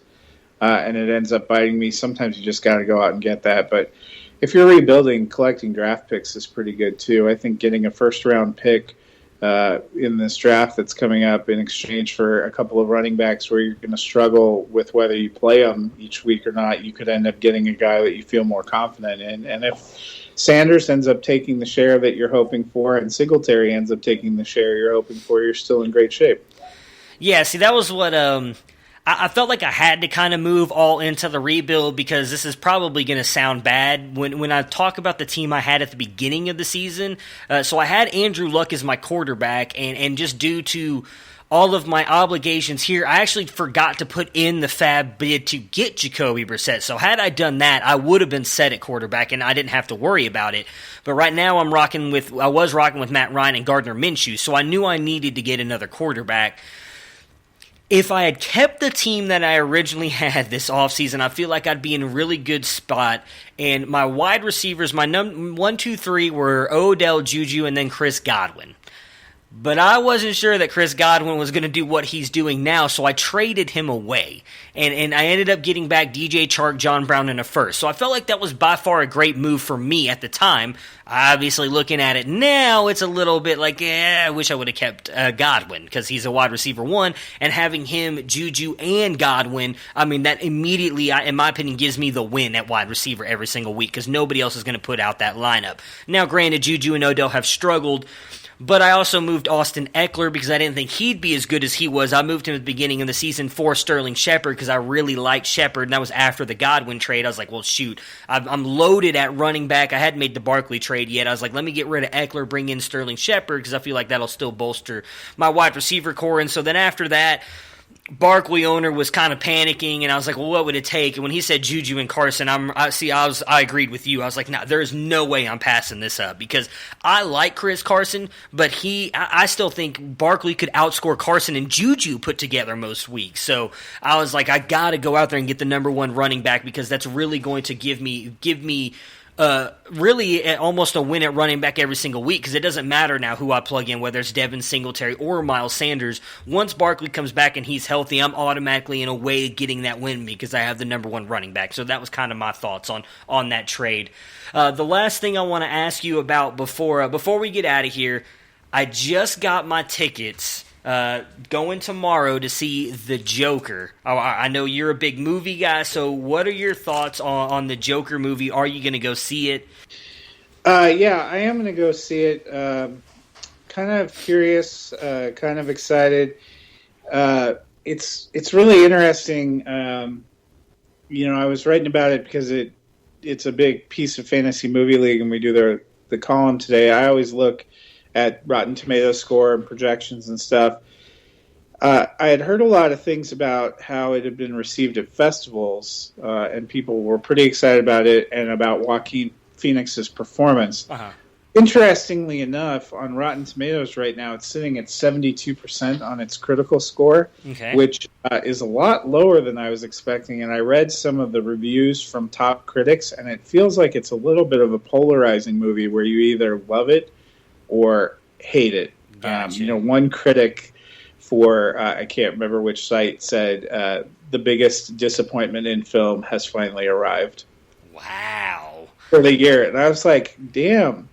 and it ends up biting me. Sometimes you just got to go out and get that. But if you're rebuilding, collecting draft picks is pretty good too. I think getting a first-round pick in this draft that's coming up in exchange for a couple of running backs where you're going to struggle with whether you play them each week or not, you could end up getting a guy that you feel more confident in. And if Sanders ends up taking the share that you're hoping for and Singletary ends up taking the share you're hoping for, you're still in great shape. Yeah, see, that was what I felt like I had to kind of move all into the rebuild because this is probably going to sound bad when I talk about the team I had at the beginning of the season. So I had Andrew Luck as my quarterback, and just due to all of my obligations here, I actually forgot to put in the fab bid to get Jacoby Brissett. So had I done that, I would have been set at quarterback, and I didn't have to worry about it. But right now I was rocking with Matt Ryan and Gardner Minshew, so I knew I needed to get another quarterback. If I had kept the team that I originally had this offseason, I feel like I'd be in a really good spot. And my wide receivers, my 1, 2, 3 were Odell, Juju, and then Chris Godwin. But I wasn't sure that Chris Godwin was going to do what he's doing now, so I traded him away. And I ended up getting back DJ Chark, John Brown in a first. So I felt like that was by far a great move for me at the time. Obviously, looking at it now, it's a little bit like, I wish I would have kept Godwin, because he's a wide receiver 1, and having him, Juju, and Godwin, I mean, that immediately, in my opinion, gives me the win at wide receiver every single week, because nobody else is going to put out that lineup. Now, granted, Juju and Odell have struggled, but I also moved Austin Eckler because I didn't think he'd be as good as he was. I moved him at the beginning of the season for Sterling Shepard because I really liked Shepard, and that was after the Godwin trade. I was like, well, shoot, I'm loaded at running back. I hadn't made the Barkley trade yet. I was like, let me get rid of Eckler, bring in Sterling Shepard because I feel like that'll still bolster my wide receiver core. And so then after that, Barkley owner was kind of panicking, and I was like, well, what would it take? And when he said Juju and Carson, I agreed with you. I was like, nah, there's no way I'm passing this up because I like Chris Carson, but I still think Barkley could outscore Carson and Juju put together most weeks. So I was like, I got to go out there and get the number 1 running back because that's really going to give me really almost a win at running back every single week because it doesn't matter now who I plug in, whether it's Devin Singletary or Miles Sanders. Once Barkley comes back and he's healthy, I'm automatically in a way getting that win because I have the number 1 running back. So that was kind of my thoughts on that trade. The last thing I want to ask you about before we get out of here, I just got my tickets going tomorrow to see The Joker. I know you're a big movie guy, so what are your thoughts on the Joker movie? Are you going to go see it? Yeah, I am going to go see it. Kind of curious, kind of excited. It's really interesting. I was writing about it because it's a big piece of Fantasy Movie League, and we do the column today. I always look at Rotten Tomatoes score and projections and stuff. I had heard a lot of things about how it had been received at festivals, and people were pretty excited about it and about Joaquin Phoenix's performance. Uh-huh. Interestingly enough, on Rotten Tomatoes right now, it's sitting at 72% on its critical score, which is a lot lower than I was expecting. And I read some of the reviews from top critics, and it feels like it's a little bit of a polarizing movie where you either love it or hate it. Gotcha. One critic for, I can't remember which site, said the biggest disappointment in film has finally arrived. Wow. For the year. And I was like, damn,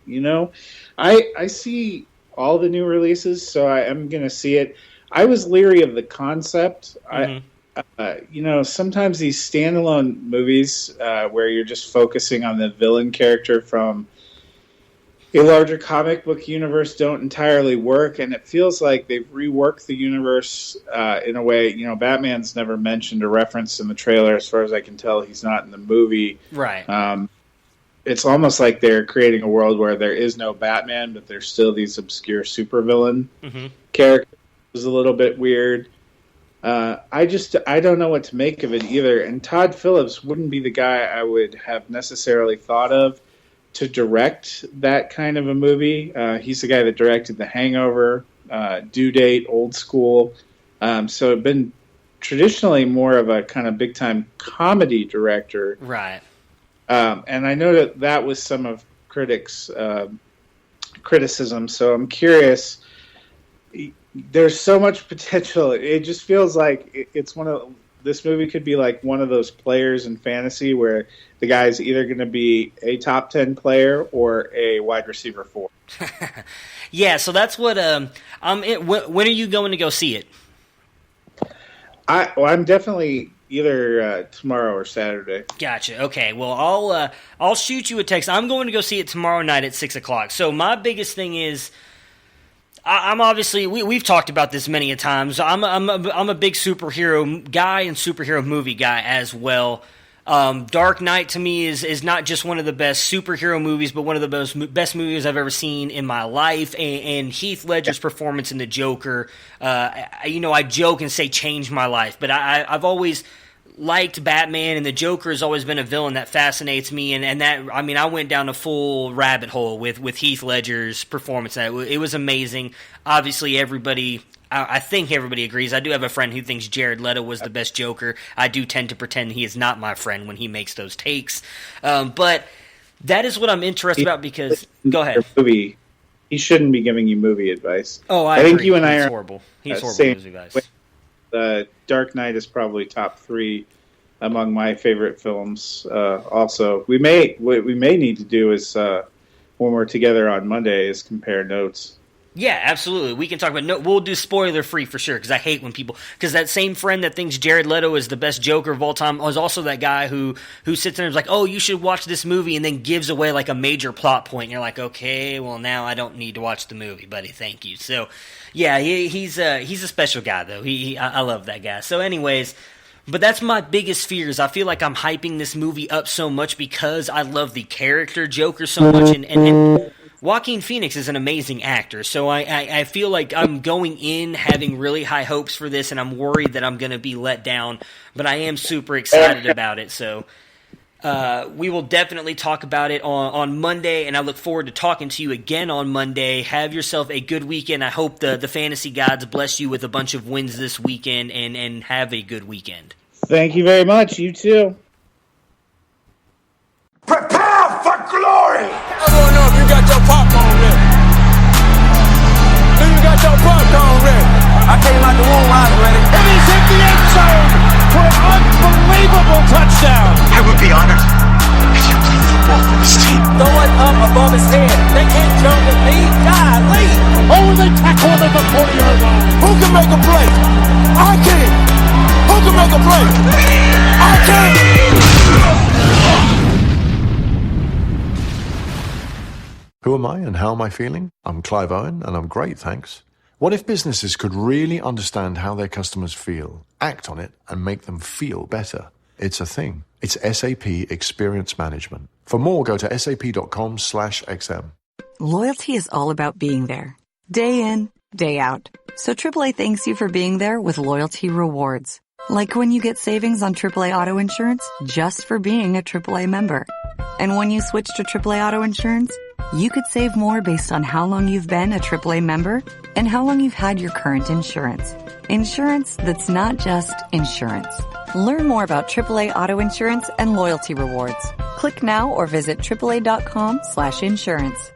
I see all the new releases, so I am going to see it. I was leery of the concept. Mm-hmm. Sometimes these standalone movies where you're just focusing on the villain character from a larger comic book universe don't entirely work, and it feels like they've reworked the universe in a way. Batman's never mentioned or referenced in the trailer. As far as I can tell, he's not in the movie. Right. It's almost like they're creating a world where there is no Batman, but there's still these obscure supervillain characters. It was a little bit weird. I don't know what to make of it either. And Todd Phillips wouldn't be the guy I would have necessarily thought of to direct that kind of a movie. He's the guy that directed The Hangover, Due Date, Old School. So it'd been traditionally more of a kind of big-time comedy director. Right. And I know that was some of critics' criticism, so I'm curious. There's so much potential. It just feels like this movie could be like one of those players in fantasy where the guy's either going to be a top 10 player or a wide receiver 4. Yeah, so that's what. When are you going to go see it? I'm definitely either tomorrow or Saturday. Gotcha. Okay. Well, I'll shoot you a text. I'm going to go see it tomorrow night at 6:00. So my biggest thing is, I'm obviously we've talked about this many a times. I'm a big superhero guy and superhero movie guy as well. Dark Knight to me is not just one of the best superhero movies, but one of the best movies I've ever seen in my life. And Heath Ledger's performance in the Joker, I joke and say changed my life, but I've always liked Batman, and the Joker has always been a villain that fascinates me. And that, I went down a full rabbit hole with Heath Ledger's performance. It was amazing. Obviously, I think everybody agrees. I do have a friend who thinks Jared Leto was the best Joker. I do tend to pretend he is not my friend when he makes those takes. But that is what I'm interested about because... Go ahead. He shouldn't be giving you movie advice. Oh, I think agree. you and I He's are horrible. He's horrible same. with advice. Dark Knight is probably top 3 among my favorite films. Also, we may need to do is when we're together on Monday is compare notes. Yeah, absolutely. We can talk about we'll do spoiler free for sure, because I hate when people, because that same friend that thinks Jared Leto is the best Joker of all time was also that guy who sits there and is like, oh, you should watch this movie, and then gives away like a major plot point. And you're like, okay, well now I don't need to watch the movie, buddy. Thank you. So yeah, he's a special guy though. I love that guy. So anyways. But that's my biggest fear is I feel like I'm hyping this movie up so much because I love the character Joker so much, and Joaquin Phoenix is an amazing actor, so I feel like I'm going in having really high hopes for this, and I'm worried that I'm going to be let down, but I am super excited about it, so we will definitely talk about it on Monday, and I look forward to talking to you again on Monday. Have yourself a good weekend. I hope the fantasy gods bless you with a bunch of wins this weekend, and have a good weekend. Thank you very much. You too. Prepare for glory! I want to know if you got your popcorn ready. Do you got your popcorn ready? I came out the womb, I was ready. And he's hit the end zone for an unbelievable touchdown. I would be honored if you played football for this team. Throw it up above his head. They can't jump with me. Golly! Over the tackle at the 40-yard line. Who can make a play? I can. Who can make a play? I can. Who am I and how am I feeling? I'm Clive Owen and I'm great, thanks. What if businesses could really understand how their customers feel, act on it, and make them feel better? It's a thing. It's SAP Experience Management. For more, go to sap.com/XM. Loyalty is all about being there. Day in, day out. So AAA thanks you for being there with loyalty rewards. Like when you get savings on AAA auto insurance just for being a AAA member. And when you switch to AAA auto insurance, you could save more based on how long you've been a AAA member and how long you've had your current insurance. Insurance that's not just insurance. Learn more about AAA auto insurance and loyalty rewards. Click now or visit AAA.com/insurance.